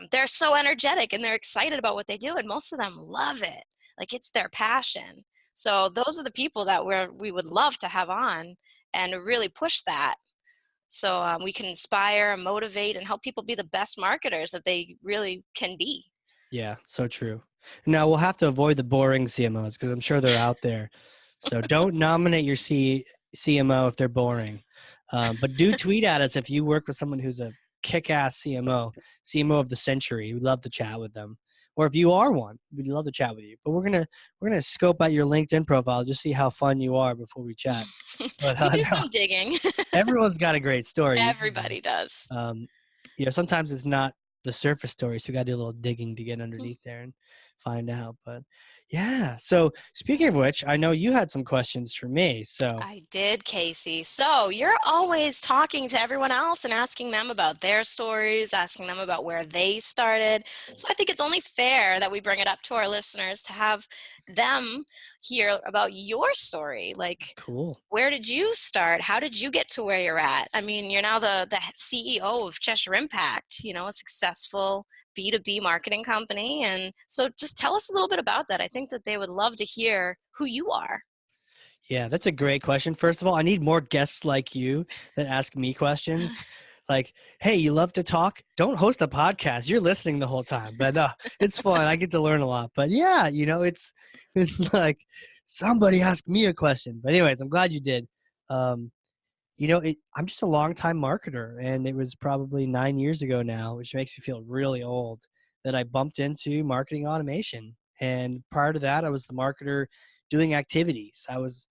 [SPEAKER 2] they're so energetic and they're excited about what they do, and most of them love it. Like it's their passion. So those are the people that we would love to have on and really push that. So we can inspire and motivate and help people be the best marketers that they really can be.
[SPEAKER 1] Yeah, so true. Now we'll have to avoid the boring CMOs because I'm sure they're out there. So don't nominate your CMO if they're boring. But do tweet at us if you work with someone who's a kick-ass CMO of the century. We'd love to chat with them. Or if you are one, we'd love to chat with you. But we're gonna scope out your LinkedIn profile, just see how fun you are before we chat. But
[SPEAKER 2] We do
[SPEAKER 1] no,
[SPEAKER 2] some digging.
[SPEAKER 1] everyone's got a great story.
[SPEAKER 2] Everybody does.
[SPEAKER 1] Um, sometimes it's not the surface story, so we got to do a little digging to get underneath there and find out. But yeah, so speaking of which, I know you had some questions for me. So
[SPEAKER 2] I did, Casey. So you're always talking to everyone else and asking them about their stories, asking them about where they started. So I think it's only fair that we bring it up to our listeners to have them hear about your story. Like,
[SPEAKER 1] cool.
[SPEAKER 2] where did you start? How did you get to where you're at? I mean, you're now the CEO of Cheshire Impact, a successful B2B marketing company. And so just tell us a little bit about that. I think that they would love to hear who you are.
[SPEAKER 1] Yeah, that's a great question. First of all, I need more guests like you that ask me questions. Like, hey, you love to talk? Don't host a podcast. You're listening the whole time. But it's fun. I get to learn a lot. But yeah, it's like somebody asked me a question. But anyways, I'm glad you did. Um, I'm just a longtime marketer, and it was probably 9 years ago now, which makes me feel really old, that I bumped into marketing automation. And prior to that, I was the marketer doing activities. I was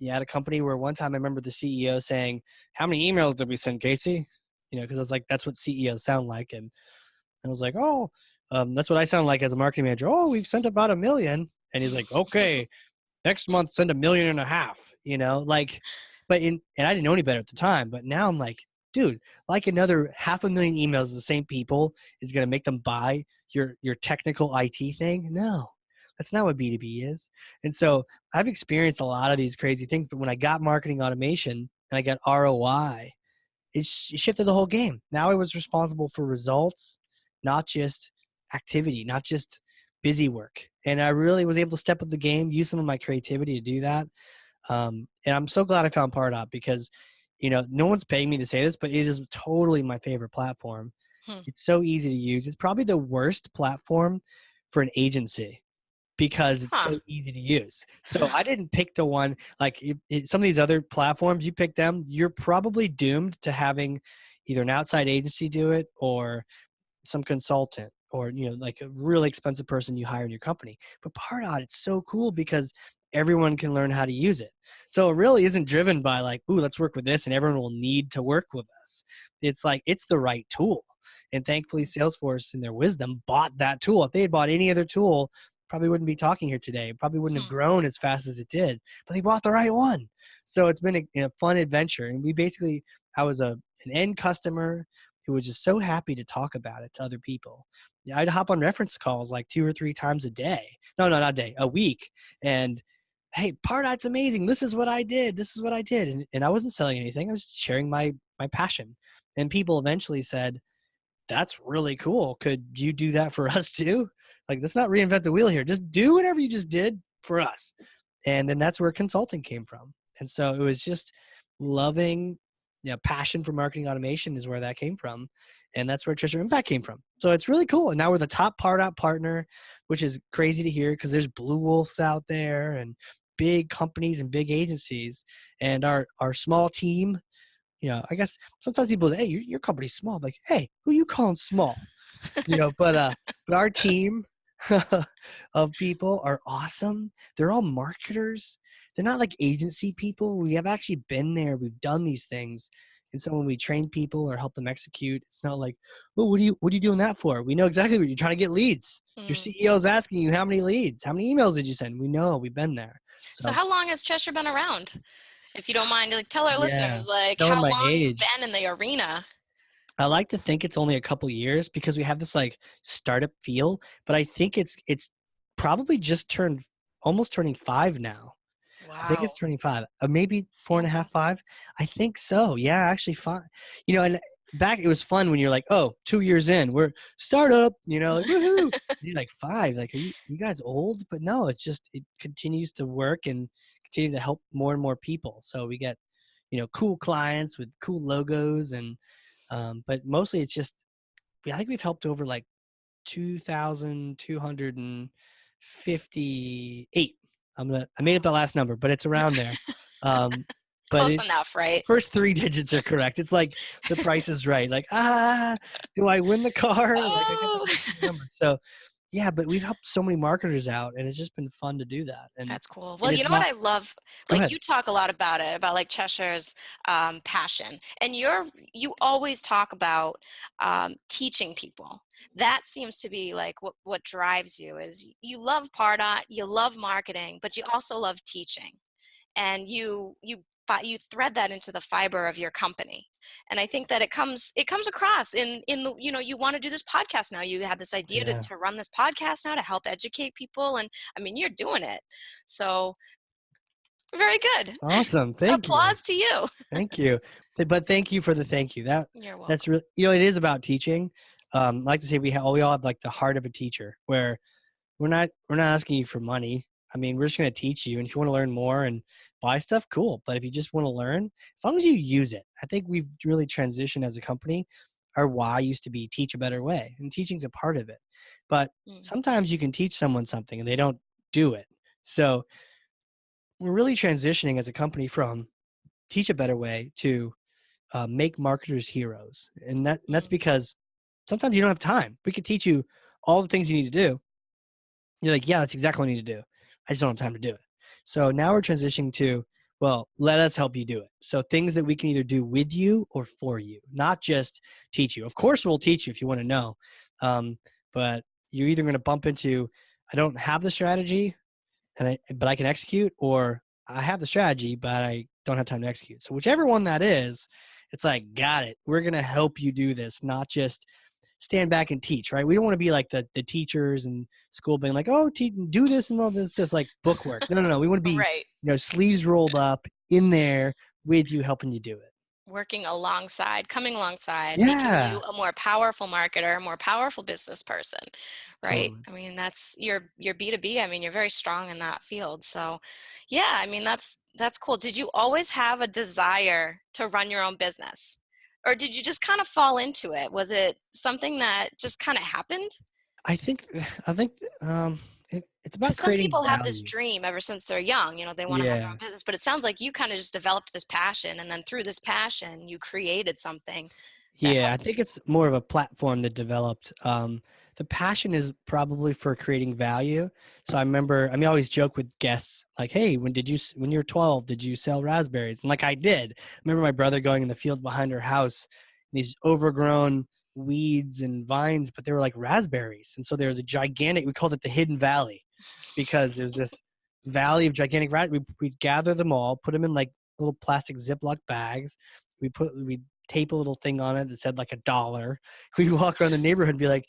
[SPEAKER 1] at a company where one time I remember the CEO saying, "How many emails did we send, Casey?" Because I was like, "That's what CEOs sound like," and I was like, "Oh, that's what I sound like as a marketing manager. Oh, we've sent about 1 million." And he's like, "Okay, next month send 1.5 million." Like and I didn't know any better at the time, but now I'm like, dude, like another 500,000 emails of the same people is going to make them buy your technical IT thing? No, that's not what B2B is. And so I've experienced a lot of these crazy things, but when I got marketing automation and I got ROI, it shifted the whole game. Now I was responsible for results, not just activity, not just busy work. And I really was able to step up the game, use some of my creativity to do that. And I'm so glad I found Pardot because, no one's paying me to say this, but it is totally my favorite platform. It's so easy to use. It's probably the worst platform for an agency because it's so easy to use. So I didn't pick the one, like some of these other platforms, you pick them, you're probably doomed to having either an outside agency do it or some consultant or, like a really expensive person you hire in your company. But Pardot, it's so cool because everyone can learn how to use it. So it really isn't driven by like, ooh, let's work with this and everyone will need to work with us. It's like, it's the right tool. And thankfully Salesforce in their wisdom bought that tool. If they had bought any other tool, probably wouldn't be talking here today. Probably wouldn't have grown as fast as it did, but they bought the right one. So it's been a fun adventure. And I was an end customer who was just so happy to talk about it to other people. I'd hop on reference calls like 2 or 3 times a day. No, not a day, a week. And hey, Pardot's amazing. This is what I did. This is what I did. And I wasn't selling anything. I was just sharing my passion. And people eventually said, that's really cool. Could you do that for us too? Like, let's not reinvent the wheel here. Just do whatever you just did for us. And then that's where consulting came from. And so it was just loving, passion for marketing automation is where that came from. And that's where Treasure Impact came from. So it's really cool. And now we're the top Pardot partner, which is crazy to hear because there's blue wolves out there and big companies and big agencies. And our small team, I guess sometimes people say, hey, your company's small. I'm like, hey, who you calling small? But our team of people are awesome. They're all marketers. They're not like agency people. We have actually been there. We've done these things. And so when we train people or help them execute, it's not like, well, what are you doing that for? We know exactly what you're trying to get leads. Your CEO's asking you how many leads, how many emails did you send? We know, we've been there.
[SPEAKER 2] So how long has Cheshire been around? If you don't mind, like tell our listeners like how long you've been in the arena.
[SPEAKER 1] I like to think it's only a couple years because we have this like startup feel, but I think it's probably just almost turning 5 now. Wow. I think it's turning 5, maybe 4.5, 5. I think so. Yeah, actually 5. And back it was fun when you're like, oh, 2 years in, we're startup, like woohoo. You're like 5, like are you guys old? But no, it's just it continues to work and continue to help more and more people. So we get, cool clients with cool logos and but mostly it's just, I think we've helped over like 2,258. I made up the last number, but it's around there. But
[SPEAKER 2] close enough, right?
[SPEAKER 1] First 3 digits are correct. It's like the Price is Right. Like, do I win the car?
[SPEAKER 2] Oh.
[SPEAKER 1] Like I got the number. So yeah, but we've helped so many marketers out and it's just been fun to do that. And
[SPEAKER 2] that's cool. Well, you know what I love? Like you talk a lot about it, about like Cheshire's passion. And you always talk about teaching people. That seems to be like what drives you is you love Pardot, you love marketing, but you also love teaching. And you thread that into the fiber of your company. And I think that it comes across in the, you want to do this podcast now. You had this idea to run this podcast now to help educate people. And I mean, you're doing it. So very good.
[SPEAKER 1] Awesome. Thank you.
[SPEAKER 2] Applause to you.
[SPEAKER 1] Thank you. But thank you for the thank you.
[SPEAKER 2] You're welcome.
[SPEAKER 1] That's really, it is about teaching. I like to say we all have like the heart of a teacher where we're not asking you for money. I mean, we're just going to teach you. And if you want to learn more and buy stuff, cool. But if you just want to learn, as long as you use it, I think we've really transitioned as a company. Our why used to be teach a better way. And teaching's a part of it. But sometimes you can teach someone something and they don't do it. So we're really transitioning as a company from teach a better way to make marketers heroes. And that's because sometimes you don't have time. We could teach you all the things you need to do. You're like, yeah, that's exactly what I need to do. I just don't have time to do it. So now we're transitioning to, well, let us help you do it. So things that we can either do with you or for you, not just teach you. Of course, we'll teach you if you want to know. But you're either going to bump into, I don't have the strategy, but I can execute, or I have the strategy, but I don't have time to execute. So whichever one that is, it's like, got it. We're going to help you do this, not just stand back and teach, right? We don't want to be like the teachers in school being like, oh, do this and all this, just like book work. No. We want to be,
[SPEAKER 2] Right.
[SPEAKER 1] sleeves rolled up in there with you, helping you do it.
[SPEAKER 2] Working alongside, coming alongside, making you
[SPEAKER 1] Yeah,
[SPEAKER 2] a more powerful marketer, a more powerful business person, right?
[SPEAKER 1] totally.
[SPEAKER 2] I mean, that's your B2B. I mean, you're very strong in that field. So, yeah, I mean, that's cool. Did you always have a desire to run your own business? Or did you just kind of fall into it? Was it something that just kind of happened?
[SPEAKER 1] I think, I think, it's about
[SPEAKER 2] Because some
[SPEAKER 1] creating
[SPEAKER 2] people have this
[SPEAKER 1] value.
[SPEAKER 2] dream ever since they're young, they want to have their
[SPEAKER 1] Yeah.
[SPEAKER 2] own business, but it sounds like you kind of just developed this passion, and then through this passion, you created something that
[SPEAKER 1] Yeah, I
[SPEAKER 2] helped you.
[SPEAKER 1] think it's more of a platform that developed. The passion is probably for creating value. So I always joke with guests like, "Hey, when you're 12, did you sell raspberries?" And like I did. I remember my brother going in the field behind our house, these overgrown weeds and vines, but they were like raspberries, and so they were the gigantic. We called it the hidden valley because it was this valley of gigantic we'd gather them all, put them in like little plastic Ziploc bags. We tape a little thing on it that said like $1. We'd walk around the neighborhood and be like,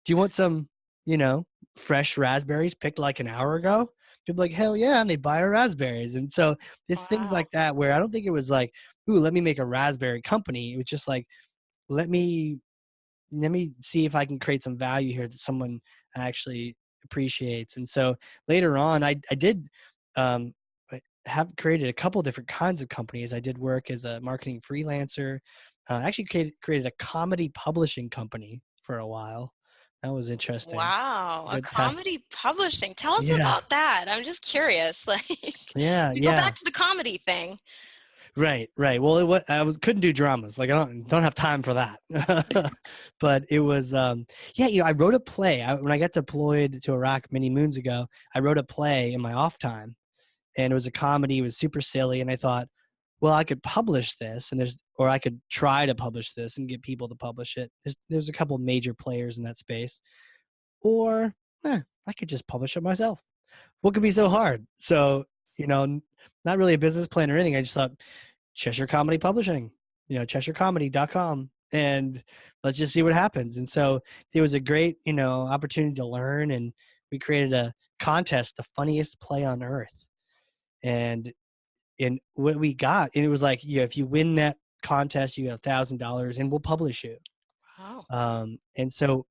[SPEAKER 1] do you want some, you know, fresh raspberries picked like an hour ago? People like, hell yeah. And they'd buy our raspberries. And so it's things
[SPEAKER 2] Wow.
[SPEAKER 1] like that where I don't think it was like, ooh, let me make a raspberry company. It was just like, let me see if I can create some value here that someone actually appreciates. And so later on, I did um, have created a couple different kinds of companies. I did work as a marketing freelancer. I actually created a comedy publishing company for a while. That was interesting.
[SPEAKER 2] Wow, a
[SPEAKER 1] Good test.
[SPEAKER 2] comedy publishing. Tell us
[SPEAKER 1] Yeah.
[SPEAKER 2] about that. I'm just curious. Like,
[SPEAKER 1] Yeah.
[SPEAKER 2] we go
[SPEAKER 1] Yeah.
[SPEAKER 2] back to the comedy thing.
[SPEAKER 1] Right, right. Well, couldn't do dramas. Like I don't have time for that. But it was yeah, I wrote a play. When I got deployed to Iraq many moons ago, I wrote a play in my off time, and it was a comedy. It was super silly, and I thought, well, I could publish this, or I could try to publish this and get people to publish it. There's a couple major players in that space, or I could just publish it myself. What could be so hard? So, not really a business plan or anything. I just thought Cheshire Comedy Publishing, CheshireComedy.com, and let's just see what happens. And so it was a great, opportunity to learn. And we created a contest, the funniest play on earth. And what we got, and it was like, if you win that contest, you get $1,000 and we'll publish you.
[SPEAKER 2] Wow.
[SPEAKER 1] And so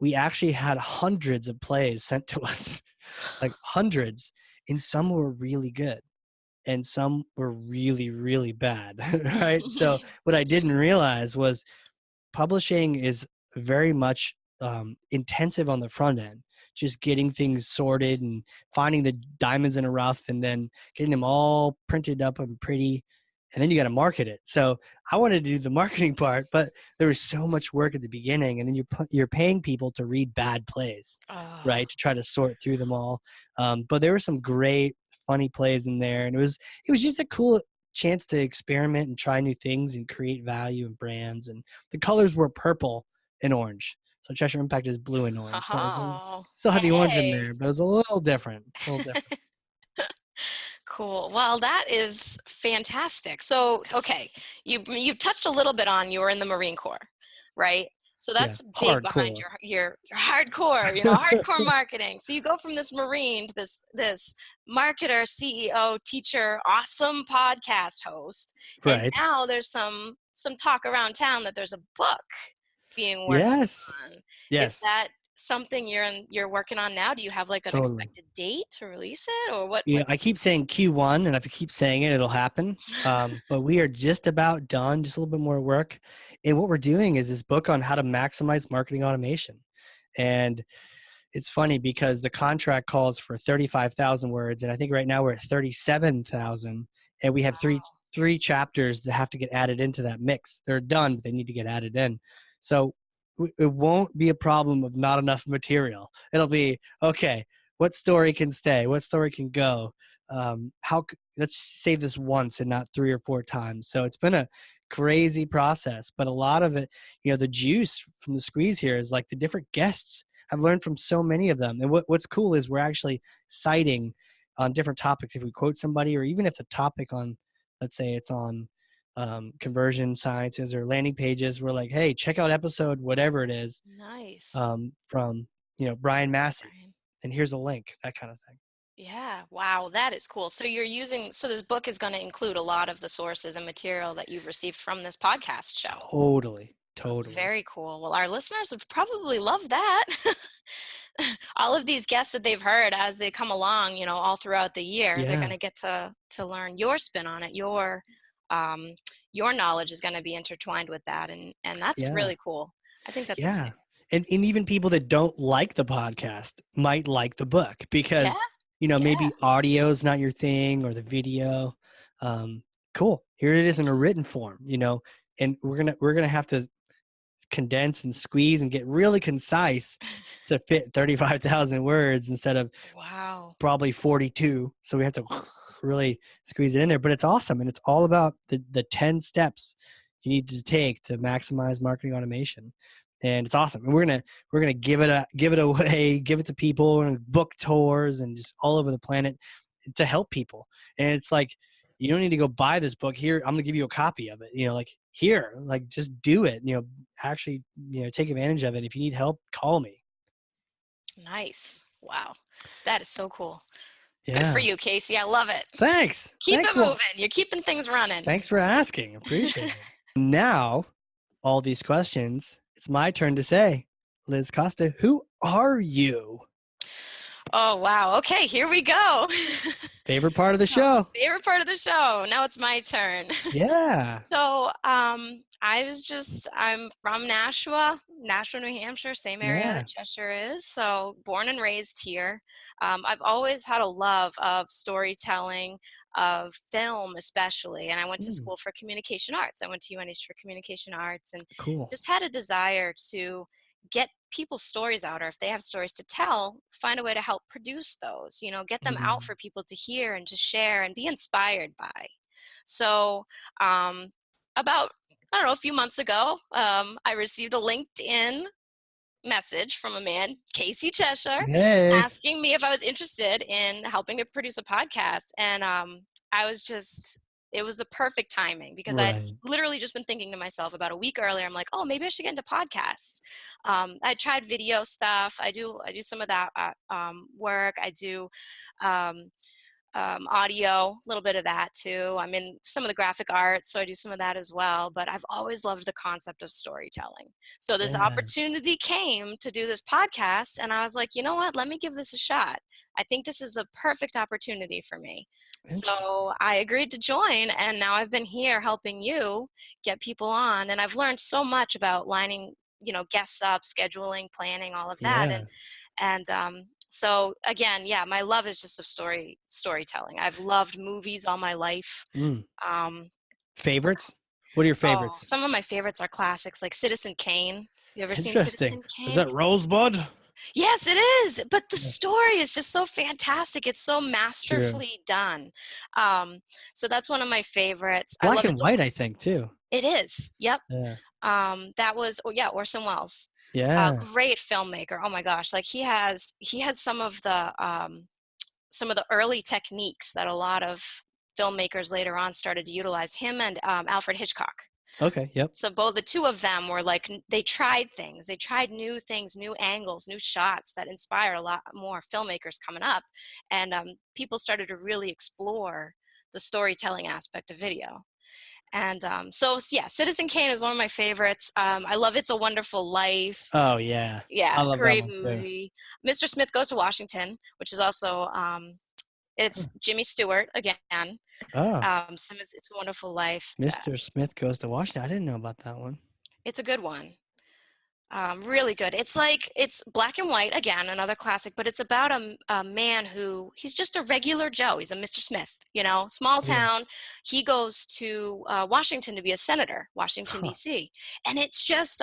[SPEAKER 1] we actually had hundreds of plays sent to us, like hundreds, and some were really good and some were really, really bad. Right. So what I didn't realize was publishing is very much intensive on the front end, just getting things sorted and finding the diamonds in a rough and then getting them all printed up and pretty. And then you got to market it. So I wanted to do the marketing part, but there was so much work at the beginning, and then you're paying people to read bad plays,
[SPEAKER 2] Oh,
[SPEAKER 1] right, to try to sort through them all. But there were some great, funny plays in there, and it was just a cool chance to experiment and try new things and create value and brands. And the colors were purple and orange. So Cheshire Impact is blue and orange. So
[SPEAKER 2] oh,
[SPEAKER 1] still had the orange in
[SPEAKER 2] hey.
[SPEAKER 1] there, but it was a little different. A little different.
[SPEAKER 2] Cool. Well, that is fantastic. So, okay, you touched a little bit on you were in the Marine Corps, right? So
[SPEAKER 1] Yeah.
[SPEAKER 2] that's big behind
[SPEAKER 1] Hardcore.
[SPEAKER 2] your hardcore, hardcore marketing. So you go from this Marine to this marketer, CEO, teacher, awesome podcast host, and
[SPEAKER 1] Right.
[SPEAKER 2] now there's some talk around town that there's a book being worked
[SPEAKER 1] Yes.
[SPEAKER 2] on. Is
[SPEAKER 1] Yes.
[SPEAKER 2] that something you're working on now? Do you have like an
[SPEAKER 1] Totally.
[SPEAKER 2] expected date to release it, or
[SPEAKER 1] Yeah, I
[SPEAKER 2] what's
[SPEAKER 1] keep saying Q1, and if I keep saying it, it'll happen. But we are just about done, just a little bit more work. And what we're doing is this book on how to maximize marketing automation. And it's funny because the contract calls for 35,000 words, and I think right now we're at 37,000, and we have three chapters that have to get added into that mix. They're done, but they need to get added in. So it won't be a problem of not enough material. It'll be okay. What story can stay? What story can go? Let's say this once and not 3 or 4 times. So it's been a crazy process, but a lot of it, the juice from the squeeze here is like the different guests. I've learned from so many of them. And what's cool is we're actually citing on different topics. If we quote somebody, or even if the topic on, let's say it's on conversion sciences or landing pages, we're like, hey, check out episode whatever it is,
[SPEAKER 2] Nice.
[SPEAKER 1] from Brian Massey,
[SPEAKER 2] Brian.
[SPEAKER 1] and here's a link, that kind of thing.
[SPEAKER 2] Yeah. Wow. That is cool. So so this book is going to include a lot of the sources and material that you've received from this podcast show.
[SPEAKER 1] Totally.
[SPEAKER 2] Very cool. Well, our listeners would probably love that. All of these guests that they've heard as they come along, all throughout the year, they're going to get to learn your spin on it. Your knowledge is going to be intertwined with that. And that's really cool. I think that's exciting.
[SPEAKER 1] And even people that don't like the podcast might like the book because, maybe audio is not your thing, or the video. Cool. Here it is in a written form, and we're going to have to condense and squeeze and get really concise to fit 35,000 words instead of probably 42. So we have to really squeeze it in there, but it's awesome. And it's all about the 10 steps you need to take to maximize marketing automation. And it's awesome. And we're going to give it away, give it to people, and book tours and just all over the planet to help people. And it's like, you don't need to go buy this book. Here, I'm going to give you a copy of it. Here, just do it. Actually, take advantage of it. If you need help, call me.
[SPEAKER 2] Nice. Wow. That is so cool.
[SPEAKER 1] Yeah.
[SPEAKER 2] Good for you, Casey. I love it.
[SPEAKER 1] Thanks.
[SPEAKER 2] Keep it moving. You're keeping things running.
[SPEAKER 1] Thanks for asking. Appreciate it. Now, all these questions, it's my turn to say, Liz Costa, who are you?
[SPEAKER 2] Oh, wow. Okay, here we go.
[SPEAKER 1] Favorite part of the show.
[SPEAKER 2] Favorite part of the show. Now it's my turn.
[SPEAKER 1] Yeah.
[SPEAKER 2] So I'm from Nashua, New Hampshire, same area that Cheshire is. So born and raised here. I've always had a love of storytelling, of film especially. And I went to school for communication arts. I went to UNH for communication arts, and just had a desire to get people's stories out, or if they have stories to tell, find a way to help produce those, get them out for people to hear and to share and be inspired by. So about, a few months ago, I received a LinkedIn message from a man, Casey Cheshire, asking me if I was interested in helping to produce a podcast. And it was the perfect timing, because I'd literally just been thinking to myself about a week earlier, I'm like, oh, maybe I should get into podcasts. I tried video stuff. I do some of that work. I do audio, a little bit of that too. I'm in some of the graphic arts, so I do some of that as well. But I've always loved the concept of storytelling. So this opportunity came to do this podcast, and I was like, you know what? Let me give this a shot. I think this is the perfect opportunity for me. So I agreed to join, and now I've been here helping you get people on. And I've learned so much about lining, guests up, scheduling, planning, all of that. So again, my love is just of storytelling. I've loved movies all my life.
[SPEAKER 1] Favorites? What are your favorites?
[SPEAKER 2] Some of my favorites are classics, like Citizen Kane. You ever seen Citizen Kane?
[SPEAKER 1] Is that Rosebud?
[SPEAKER 2] Yes, it is. But the story is just so fantastic. It's so masterfully done. So that's one of my favorites.
[SPEAKER 1] Black and white, I think, too.
[SPEAKER 2] It is. Yep.
[SPEAKER 1] Yeah.
[SPEAKER 2] That was Orson Welles.
[SPEAKER 1] Yeah.
[SPEAKER 2] Great filmmaker. Oh my gosh. Like he had some of the early techniques that a lot of filmmakers later on started to utilize. Him and Alfred Hitchcock.
[SPEAKER 1] Okay. Yep.
[SPEAKER 2] So the two of them were like, they tried things. They tried new things, new angles, new shots that inspire a lot more filmmakers coming up. And people started to really explore the storytelling aspect of video. And Citizen Kane is one of my favorites. I love It's a Wonderful Life.
[SPEAKER 1] Oh, yeah.
[SPEAKER 2] Yeah, great movie. Mr. Smith Goes to Washington, which is also, it's Jimmy Stewart again.
[SPEAKER 1] Oh.
[SPEAKER 2] It's a Wonderful Life.
[SPEAKER 1] Mr. Smith Goes to Washington. I didn't know about that one.
[SPEAKER 2] It's a good one. Really good. It's black and white, again, another classic, but it's about a man who, he's just a regular Joe. He's a Mr. Smith, small town. He goes to Washington to be a senator, Washington, D.C. And it's just,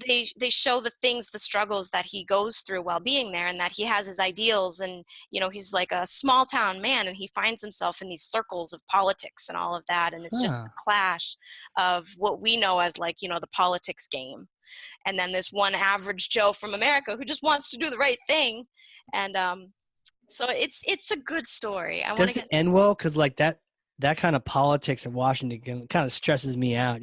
[SPEAKER 2] they show the struggles that he goes through while being there, and that he has his ideals, and, he's like a small town man, and he finds himself in these circles of politics and all of that. And it's just the clash of what we know as the politics game. And then this one average Joe from America who just wants to do the right thing. And So it's a good story. I want to
[SPEAKER 1] Does it
[SPEAKER 2] get.
[SPEAKER 1] end well? Because like that kind of politics in Washington kind of stresses me out.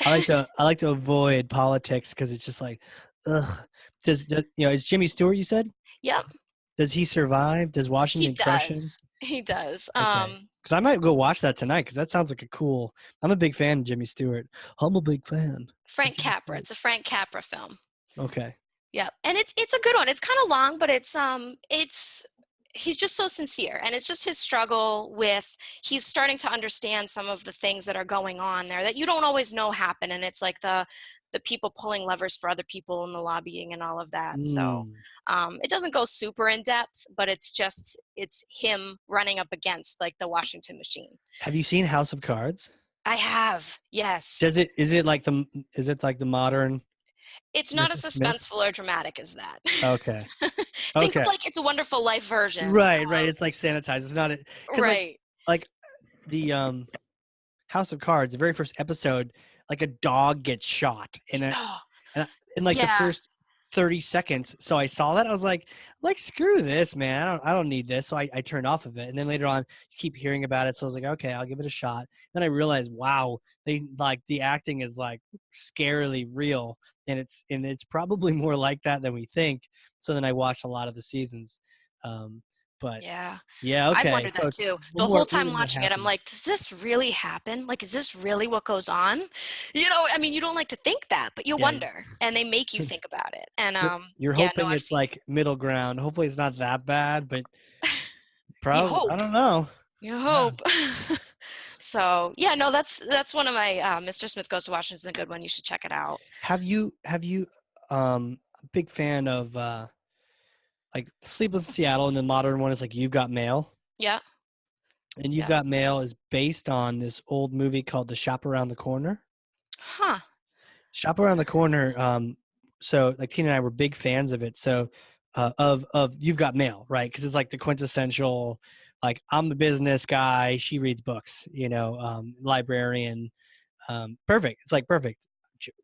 [SPEAKER 1] I like to avoid politics because it's just like, ugh. Is Jimmy Stewart? You said?
[SPEAKER 2] Yep,
[SPEAKER 1] Does he survive? Does
[SPEAKER 2] he
[SPEAKER 1] Washington crush him?
[SPEAKER 2] does. He does.
[SPEAKER 1] Okay. Because I might go watch that tonight because that sounds like a cool. I'm a big fan of Jimmy Stewart. I'm a big fan of
[SPEAKER 2] Frank
[SPEAKER 1] Jimmy
[SPEAKER 2] Capra.
[SPEAKER 1] Stewart.
[SPEAKER 2] It's a Frank Capra film.
[SPEAKER 1] Okay.
[SPEAKER 2] Yeah, and it's a good one. It's kind of long, but it's he's just so sincere, and it's just his struggle with he's starting to understand some of the things that are going on there that you don't always know happen, and it's like the people pulling levers for other people and the lobbying and all of that. So
[SPEAKER 1] Mm.
[SPEAKER 2] it doesn't go super in depth, but it's him running up against like the Washington machine.
[SPEAKER 1] Have you seen House of Cards?
[SPEAKER 2] I have, yes.
[SPEAKER 1] Is it like the modern
[SPEAKER 2] It's not
[SPEAKER 1] Mr.
[SPEAKER 2] as
[SPEAKER 1] Smith?
[SPEAKER 2] suspenseful or dramatic as that.
[SPEAKER 1] Okay.
[SPEAKER 2] Think of
[SPEAKER 1] Okay.
[SPEAKER 2] like It's a Wonderful Life version
[SPEAKER 1] Right, right.
[SPEAKER 2] of,
[SPEAKER 1] It's like sanitized. It's not it because
[SPEAKER 2] right.
[SPEAKER 1] like the House of Cards, the very first episode, like a dog gets shot
[SPEAKER 2] Oh,
[SPEAKER 1] and in like the
[SPEAKER 2] yeah.
[SPEAKER 1] first 30 seconds. So I saw that. I was like, screw this, man. I don't need this. So I turned off of it. And then later on you keep hearing about it. So I was like, okay, I'll give it a shot. Then I realized, wow, they like the acting is like scarily real. And it's probably more like that than we think. So then I watched a lot of the seasons. But
[SPEAKER 2] Yeah.
[SPEAKER 1] yeah,
[SPEAKER 2] I've
[SPEAKER 1] okay.
[SPEAKER 2] wondered
[SPEAKER 1] So
[SPEAKER 2] that
[SPEAKER 1] it's
[SPEAKER 2] too.
[SPEAKER 1] a
[SPEAKER 2] The
[SPEAKER 1] little
[SPEAKER 2] whole
[SPEAKER 1] a
[SPEAKER 2] time
[SPEAKER 1] little more
[SPEAKER 2] watching it, I'm
[SPEAKER 1] happy.
[SPEAKER 2] like, does this really happen? Like, is this really what goes on? I mean, you don't like to think that, but you
[SPEAKER 1] Yeah.
[SPEAKER 2] wonder, and they make you think about it. And
[SPEAKER 1] You're
[SPEAKER 2] yeah, no,
[SPEAKER 1] hoping
[SPEAKER 2] I've
[SPEAKER 1] it's
[SPEAKER 2] seen
[SPEAKER 1] like middle ground. Hopefully it's not that bad, but
[SPEAKER 2] you
[SPEAKER 1] probably I
[SPEAKER 2] hope.
[SPEAKER 1] don't know.
[SPEAKER 2] You
[SPEAKER 1] Yeah.
[SPEAKER 2] hope. So yeah, no, that's one of my Mr. Smith Goes to Washington is a good one. You should check it out.
[SPEAKER 1] Have you a big fan of like Sleepless in Seattle, and the modern one is like You've Got Mail.
[SPEAKER 2] Yeah.
[SPEAKER 1] And You've
[SPEAKER 2] Yeah.
[SPEAKER 1] Got Mail is based on this old movie called The Shop Around the Corner.
[SPEAKER 2] Huh.
[SPEAKER 1] Shop Around the Corner. So like Tina and I were big fans of it. So of You've Got Mail, right? Because it's like the quintessential, like I'm the business guy, she reads books, librarian. Perfect. It's like perfect.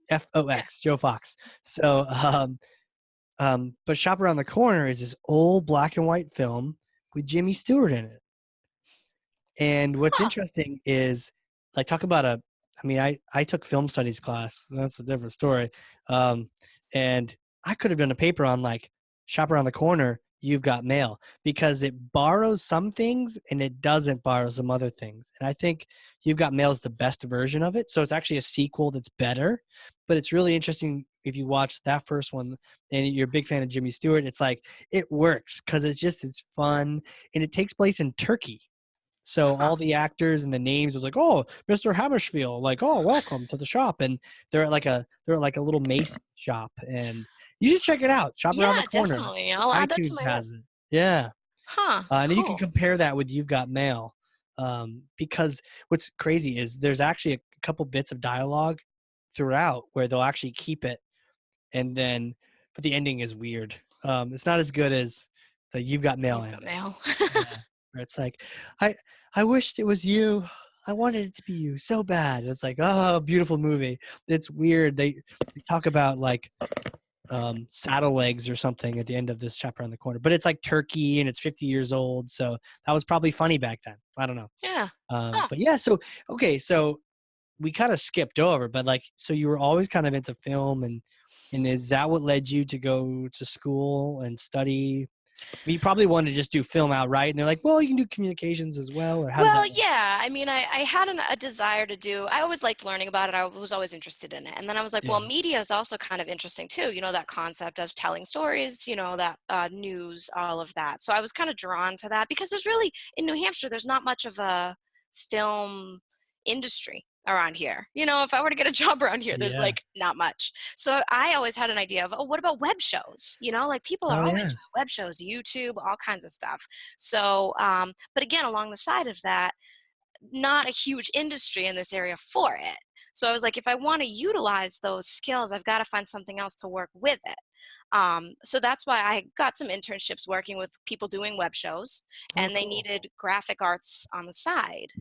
[SPEAKER 2] Yeah.
[SPEAKER 1] FOX, Joe Fox. So but Shop Around the Corner is this old black and white film with Jimmy Stewart in it. And what's
[SPEAKER 2] Huh.
[SPEAKER 1] interesting is, like, talk about I took film studies class. That's a different story. And I could have done a paper on like Shop Around the Corner, You've Got Mail, because it borrows some things and it doesn't borrow some other things. And I think You've Got Mail is the best version of it. So it's actually a sequel that's better. But it's really interesting if you watch that first one and you're a big fan of Jimmy Stewart. It's like it works because it's fun and it takes place in Turkey. So
[SPEAKER 2] Huh.
[SPEAKER 1] all the actors and the names was like, oh, Mr. Hammerschfield, like, oh, welcome to the shop. And they're at like a little Mason shop. And you should check it out. Shop Around the
[SPEAKER 2] Yeah,
[SPEAKER 1] Corner.
[SPEAKER 2] definitely. I'll add that to
[SPEAKER 1] iTunes
[SPEAKER 2] my list.
[SPEAKER 1] has it. Yeah.
[SPEAKER 2] Huh.
[SPEAKER 1] And then you can
[SPEAKER 2] Cool.
[SPEAKER 1] compare that with You've Got Mail. Because what's crazy is there's actually a couple bits of dialogue throughout where they'll actually keep it. But the ending is weird. It's not as good as the You've Got Mail
[SPEAKER 2] You've got
[SPEAKER 1] ending.
[SPEAKER 2] mail.
[SPEAKER 1] Yeah. Where it's like, I wished it was you. I wanted it to be you so bad. It's like, oh, beautiful movie. It's weird. They talk about like saddle legs or something at the end of this chapter on the corner, but it's like Turkey and it's 50 years old. So that was probably funny back then. I don't know.
[SPEAKER 2] Yeah. Huh.
[SPEAKER 1] But yeah, so, okay. So we kind of skipped over, but like, so you were always kind of into film and is that what led you to go to school and study? You probably wanted to just do film outright, and they're like, "Well, you can do communications as well." Or how did
[SPEAKER 2] Well,
[SPEAKER 1] that work?
[SPEAKER 2] yeah. I mean, I had a desire to do. I always liked learning about it. I was always interested in it, and then I was like, well,
[SPEAKER 1] Yeah,
[SPEAKER 2] media is also kind of interesting too. That concept of telling stories. That news, all of that. So I was kind of drawn to that because there's really in New Hampshire, there's not much of a film industry around here. If I were to get a job around here, there's
[SPEAKER 1] yeah.
[SPEAKER 2] like not much. So I always had an idea of, oh, what about web shows? Like people are
[SPEAKER 1] Oh
[SPEAKER 2] always
[SPEAKER 1] yeah,
[SPEAKER 2] doing web shows, YouTube, all kinds of stuff. So, but again, along the side of that, not a huge industry in this area for it. So I was like, if I want to utilize those skills, I've got to find something else to work with it. So that's why I got some internships working with people doing web shows,
[SPEAKER 1] Oh,
[SPEAKER 2] and they
[SPEAKER 1] cool.
[SPEAKER 2] needed graphic arts on the side.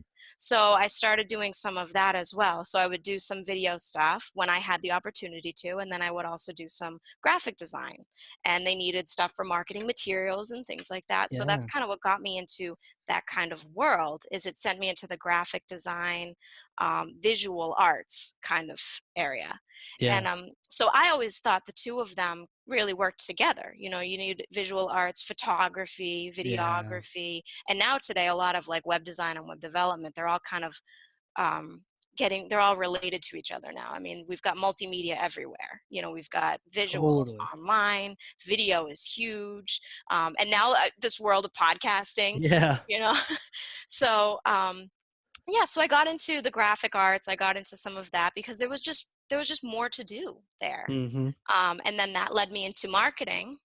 [SPEAKER 2] So I started doing some of that as well. So I would do some video stuff when I had the opportunity to, and then I would also do some graphic design. And they needed stuff for marketing materials and things like that. So that's
[SPEAKER 1] Yeah.
[SPEAKER 2] kind of what got me into that kind of world. Is it sent me into the graphic design, visual arts kind of area. And
[SPEAKER 1] Yeah.
[SPEAKER 2] so I always thought the two of them really worked together. You know, you need visual arts, photography,
[SPEAKER 1] Yeah.
[SPEAKER 2] videography, and now today a lot of like web design and web development, they're all kind of um, they're all related to each other now. I mean, we've got multimedia everywhere. You know, we've got visuals
[SPEAKER 1] Totally.
[SPEAKER 2] online, video is huge, and now this world of podcasting.
[SPEAKER 1] Yeah.
[SPEAKER 2] You know, so yeah, so I got into the graphic arts. I got into some of that because there was just more to do there.
[SPEAKER 1] Mm-hmm.
[SPEAKER 2] And then that led me into marketing,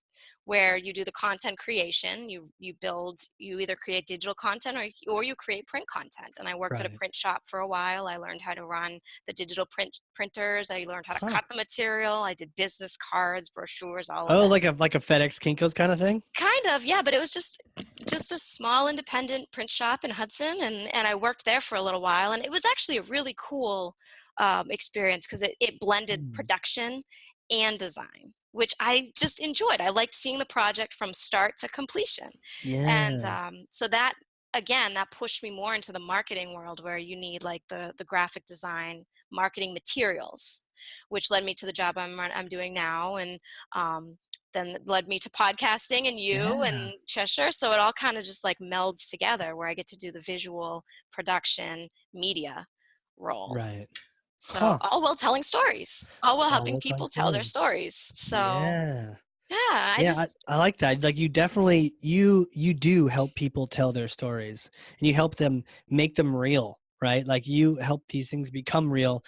[SPEAKER 2] where you do the content creation. You either create digital content or you create print content. And I worked at a
[SPEAKER 1] Right.
[SPEAKER 2] print shop for a while. I learned how to run the digital printers. I learned how to
[SPEAKER 1] Huh.
[SPEAKER 2] cut the material. I did business cards, brochures, all of
[SPEAKER 1] Oh,
[SPEAKER 2] that.
[SPEAKER 1] like a FedEx Kinko's kind of thing?
[SPEAKER 2] Kind of, yeah, but it was just a small independent print shop in Hudson, and I worked there for a little while, and it was actually a really cool experience because it blended
[SPEAKER 1] Mm.
[SPEAKER 2] production and design, which I just enjoyed. I liked seeing the project from start to completion, and
[SPEAKER 1] Yeah.
[SPEAKER 2] so that again that pushed me more into the marketing world, where you need like the graphic design, marketing materials, which led me to the job I'm doing now, and then led me to podcasting and you and
[SPEAKER 1] Yeah.
[SPEAKER 2] Cheshire. So it all kind of just like melds together, where I get to do the visual production media role.
[SPEAKER 1] Right.
[SPEAKER 2] So
[SPEAKER 1] Huh.
[SPEAKER 2] all while telling stories, all while
[SPEAKER 1] All
[SPEAKER 2] helping
[SPEAKER 1] the time
[SPEAKER 2] people tell their
[SPEAKER 1] stories.
[SPEAKER 2] stories. So
[SPEAKER 1] Yeah.
[SPEAKER 2] yeah, I
[SPEAKER 1] Yeah,
[SPEAKER 2] just,
[SPEAKER 1] I like that. Like you definitely you do help people tell their stories and you help them make them real, right? Like you help these things become real.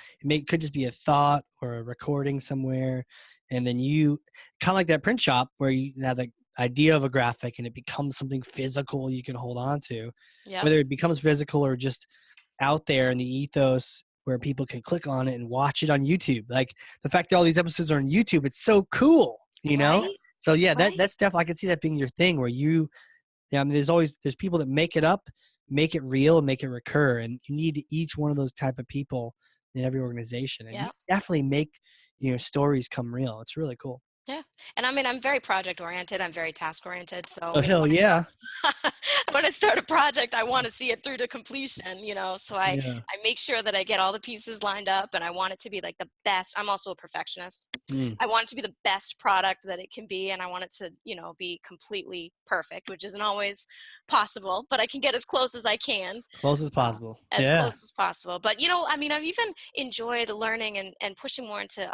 [SPEAKER 1] Could just be a thought or a recording somewhere. And then you kind of like that print shop where you have the idea of a graphic and it becomes something physical you can hold on to.
[SPEAKER 2] yep,
[SPEAKER 1] Whether it becomes physical or just out there in the ethos where people can click on it and watch it on YouTube. Like the fact that all these episodes are on YouTube, it's so cool, you know?
[SPEAKER 2] right,
[SPEAKER 1] So yeah,
[SPEAKER 2] right.
[SPEAKER 1] that's definitely I can see that being your thing where yeah, I mean there's people that make it up, make it real, and make it recur. And you need each one of those type of people in every organization. And you
[SPEAKER 2] Yeah.
[SPEAKER 1] definitely make stories come real. It's really cool.
[SPEAKER 2] Yeah. And I mean, I'm very project oriented. I'm very task oriented. So,
[SPEAKER 1] Oh hell yeah.
[SPEAKER 2] when I start a project, I want to see it through to completion, you know? So
[SPEAKER 1] Yeah.
[SPEAKER 2] I make sure that I get all the pieces lined up, and I want it to be like the best. I'm also a perfectionist.
[SPEAKER 1] Mm.
[SPEAKER 2] I want it to be the best product that it can be. And I want it to, be completely perfect, which isn't always possible, but I can get as close as I can,
[SPEAKER 1] Close as
[SPEAKER 2] uh,
[SPEAKER 1] possible.
[SPEAKER 2] as
[SPEAKER 1] Yeah.
[SPEAKER 2] close as possible. But, I mean, I've even enjoyed learning and pushing more into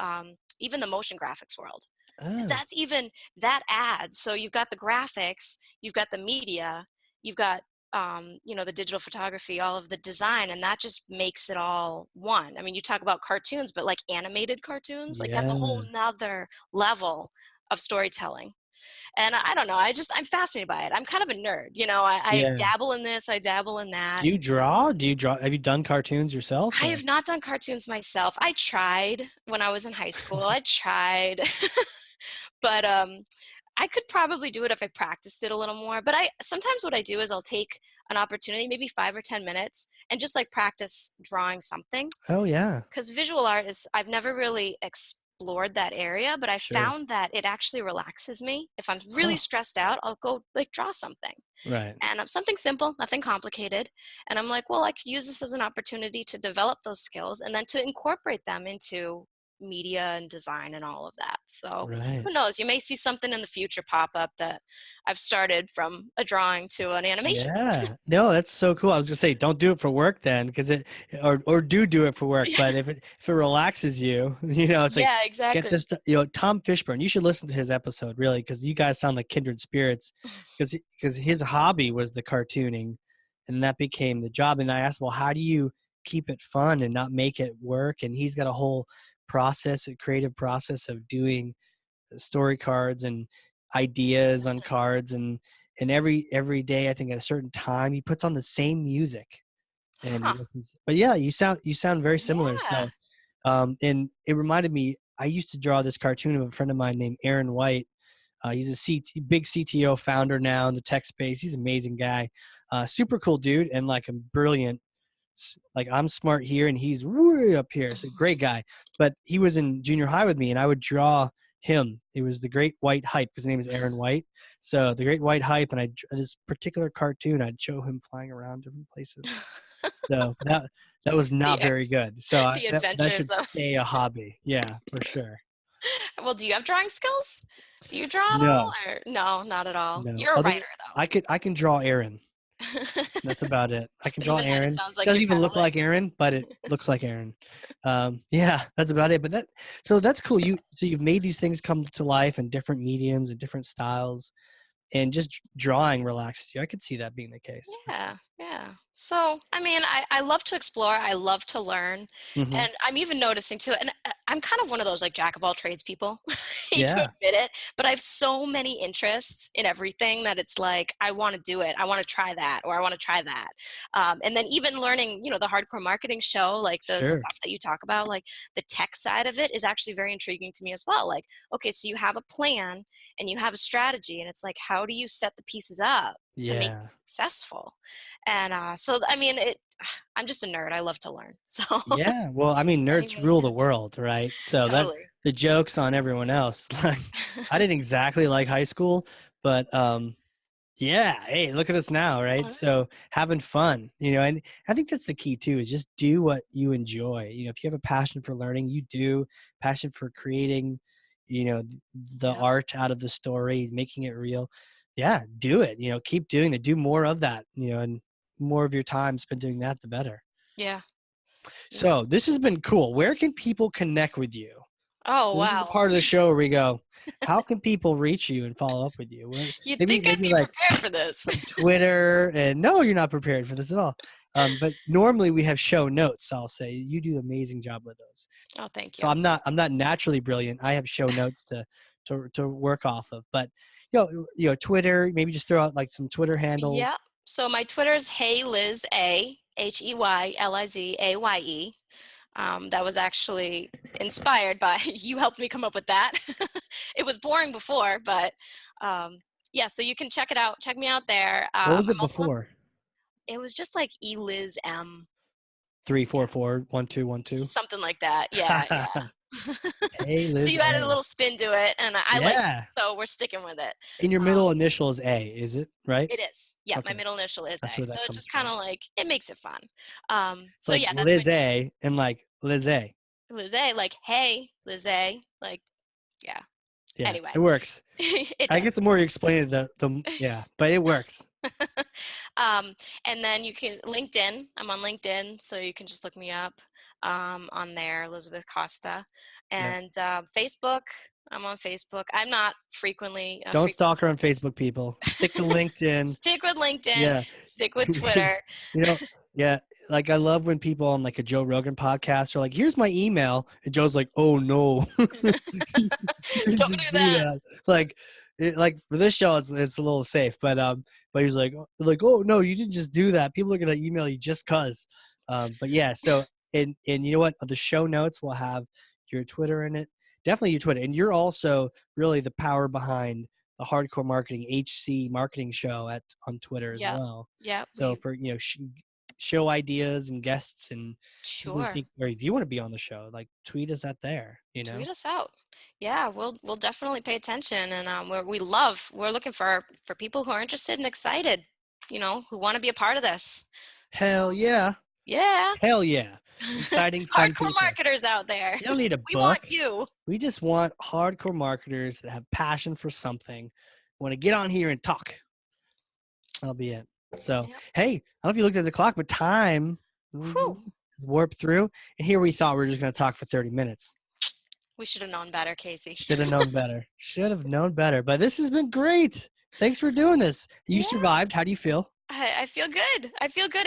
[SPEAKER 2] even the motion graphics world, because
[SPEAKER 1] Oh,
[SPEAKER 2] that's even that adds. So you've got the graphics, you've got the media, you've got the digital photography, all of the design, and that just makes it all one. I mean, you talk about cartoons, but like animated cartoons, like that's a whole
[SPEAKER 1] yeah.
[SPEAKER 2] nother level of storytelling. And I don't know, I'm fascinated by it. I'm kind of a nerd, I
[SPEAKER 1] Yeah.
[SPEAKER 2] dabble in this, I dabble in that.
[SPEAKER 1] Do you draw? Do you draw? Have you done cartoons yourself
[SPEAKER 2] I
[SPEAKER 1] or?
[SPEAKER 2] have not done cartoons myself. I tried when I was in high school. I tried. But I could probably do it if I practiced it a little more. But I sometimes what I do is I'll take an opportunity, maybe 5 or 10 minutes, and just like practice drawing something.
[SPEAKER 1] Oh yeah.
[SPEAKER 2] Because visual art is, I've never really explored that area, but I
[SPEAKER 1] Sure.
[SPEAKER 2] found that it actually relaxes me. If I'm really
[SPEAKER 1] Huh.
[SPEAKER 2] stressed out, I'll go like draw something.
[SPEAKER 1] Right.
[SPEAKER 2] And something simple, nothing complicated. And I'm like, well, I could use this as an opportunity to develop those skills and then to incorporate them into media and design and all of that. So
[SPEAKER 1] Right.
[SPEAKER 2] who knows? You may see something in the future pop up that I've started from a drawing to an animation.
[SPEAKER 1] Yeah. No, that's so cool. I was gonna say, don't do it for work then, because or do it for work. But if it relaxes you, it's like
[SPEAKER 2] Yeah,
[SPEAKER 1] get
[SPEAKER 2] exactly.
[SPEAKER 1] this. Tom Fishburne. You should listen to his episode really, because you guys sound like kindred spirits. Because his hobby was the cartooning, and that became the job. And I asked, well, how do you keep it fun and not make it work? And he's got a whole process, a creative process of doing story cards and ideas on cards and every day I think at a certain time he puts on the same music and he
[SPEAKER 2] Huh.
[SPEAKER 1] listens. But yeah, you sound very similar.
[SPEAKER 2] Yeah.
[SPEAKER 1] So and it reminded me I used to draw this cartoon of a friend of mine named Aaron White. He's a big CTO founder now in the tech space. He's an amazing guy, super cool dude, and like a brilliant. Like I'm smart here, and he's way up here. So great guy. But he was in junior high with me, and I would draw him. It was the Great White Hype. His name is Aaron White. So the Great White Hype, and this particular cartoon, I'd show him flying around different places. So that was not very good. So that should stay a hobby. Yeah, for sure.
[SPEAKER 2] Well, do you have drawing skills? Do you draw at all? Or no, not at all. No. You're a writer though.
[SPEAKER 1] I can draw Aaron. That's about it. I can draw Aaron. It
[SPEAKER 2] like
[SPEAKER 1] doesn't even look like Aaron, but it looks like Aaron. Yeah, that's about it. But that's cool. You've made these things come to life in different mediums and different styles, and just drawing relaxes you. I could see that being the case.
[SPEAKER 2] Yeah. So, I mean, I love to explore. I love to learn. Mm-hmm. And I'm even noticing too, and I'm kind of one of those like jack of all trades people. I hate to admit it, but I have so many interests in everything that it's like, I want to do it. I want to try that, or I want to try that. And then even learning, the hardcore marketing show, like the stuff that you talk about, like the tech side of it is actually very intriguing to me as well. Like, okay, so you have a plan and you have a strategy, and it's like, how do you set the pieces up to make it successful? And so, I mean, I'm just a nerd. I love to learn. So
[SPEAKER 1] yeah, well, I mean, nerds rule the world, right? So
[SPEAKER 2] totally.
[SPEAKER 1] The joke's on everyone else. Like, I didn't exactly like high school, but yeah, hey, look at us now, right? So having fun, and I think that's the key too, is just do what you enjoy. If you have a passion for learning, you do, passion for creating, the art out of the story, making it real. Yeah, do it. Keep doing it. Do more of that, and more of your time spent doing that, the better.
[SPEAKER 2] Yeah.
[SPEAKER 1] So this has been cool. Where can people connect with you?
[SPEAKER 2] Oh,
[SPEAKER 1] this is the part of the show where we go, how can people reach you and follow up with you?
[SPEAKER 2] You'd think I'd be prepared for this.
[SPEAKER 1] Twitter, and no, you're not prepared for this at all. But normally we have show notes. I'll say you do an amazing job with those.
[SPEAKER 2] Oh, thank you.
[SPEAKER 1] So I'm not naturally brilliant. I have show notes to work off of. But Twitter, maybe just throw out like some Twitter handles.
[SPEAKER 2] Yeah. So my Twitter is Hey Liz A, HeyLizaye. That was actually inspired by, you helped me come up with that. It was boring before, but yeah, so you can check it out. Check me out there.
[SPEAKER 1] What was it before?
[SPEAKER 2] It was just like Eliz M.
[SPEAKER 1] 3441212.
[SPEAKER 2] Something like that. Yeah. Hey, Liz, so you added a little spin to it, and I like it, so we're sticking with it.
[SPEAKER 1] And your middle initial is A, is it, right?
[SPEAKER 2] It is. Yeah, okay. My middle initial is
[SPEAKER 1] that's
[SPEAKER 2] A. So it just kind of like, it makes it fun. So
[SPEAKER 1] like
[SPEAKER 2] yeah, that's
[SPEAKER 1] Liz A and like Liz A.
[SPEAKER 2] Liz A, like, hey, Liz A, like, yeah. Anyway.
[SPEAKER 1] It works. I guess the more you explain it, the but it works.
[SPEAKER 2] And then you can, LinkedIn, I'm on LinkedIn, so you can just look me up on there, Elizabeth Costa. And Facebook, I'm on Facebook. I'm not frequently.
[SPEAKER 1] Don't stalk her on Facebook, people. Stick to LinkedIn.
[SPEAKER 2] Stick with LinkedIn. Yeah. Stick with Twitter.
[SPEAKER 1] Yeah. Like, I love when people on like a Joe Rogan podcast are like, here's my email. And Joe's like, oh no.
[SPEAKER 2] Don't do that.
[SPEAKER 1] Like for this show, it's a little safe, but he's like, oh no, you didn't just do that. People are going to email you just cause. But yeah, so, and you know what? The show notes will have your Twitter in it. Definitely your Twitter. And you're also really the power behind the Hardcore Marketing HC marketing show on Twitter as well.
[SPEAKER 2] Yeah.
[SPEAKER 1] So for, show ideas and guests, and
[SPEAKER 2] sure,
[SPEAKER 1] or if you want to be on the show, like tweet us out there,
[SPEAKER 2] tweet us out. Yeah, we'll definitely pay attention, and we're looking for people who are interested and excited, who want to be a part of this.
[SPEAKER 1] Hell yeah exciting fun
[SPEAKER 2] hardcore marketers out there.
[SPEAKER 1] You don't need a book.
[SPEAKER 2] We want you. We
[SPEAKER 1] just want hardcore marketers that have passion for something, want to get on here and talk. That'll be it. So, hey, I don't know if you looked at the clock, but time warped through. And here we thought we were just going to talk for 30 minutes.
[SPEAKER 2] We should have known better, Casey.
[SPEAKER 1] Should have known better. But this has been great. Thanks for doing this. You survived. How do you feel?
[SPEAKER 2] I feel good.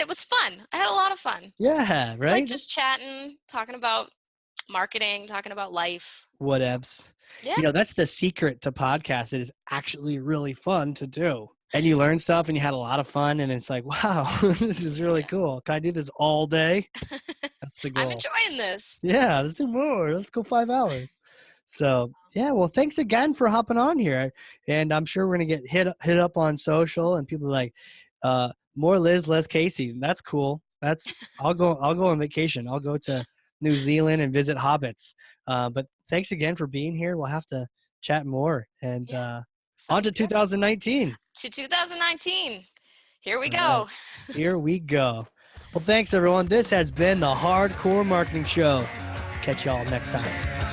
[SPEAKER 2] It was fun. I had a lot of fun.
[SPEAKER 1] Yeah, right?
[SPEAKER 2] Like just chatting, talking about marketing, talking about life.
[SPEAKER 1] Whatevs.
[SPEAKER 2] Yeah.
[SPEAKER 1] That's the secret to podcasts. It is actually really fun to do. And you learn stuff and you had a lot of fun, and it's like, wow, this is really cool. Can I do this all day? That's That's the goal.
[SPEAKER 2] I'm enjoying this.
[SPEAKER 1] Yeah, let's do more. Let's go 5 hours. So yeah, well, thanks again for hopping on here. And I'm sure we're gonna get hit up on social, and people are like, more Liz, less Casey. That's cool. I'll go on vacation. I'll go to New Zealand and visit hobbits. But thanks again for being here. We'll have to chat more. And on to 2019.
[SPEAKER 2] To 2019. Here we go.
[SPEAKER 1] Right. Here we go. Well, thanks everyone. This has been the Hardcore Marketing Show. Catch y'all next time.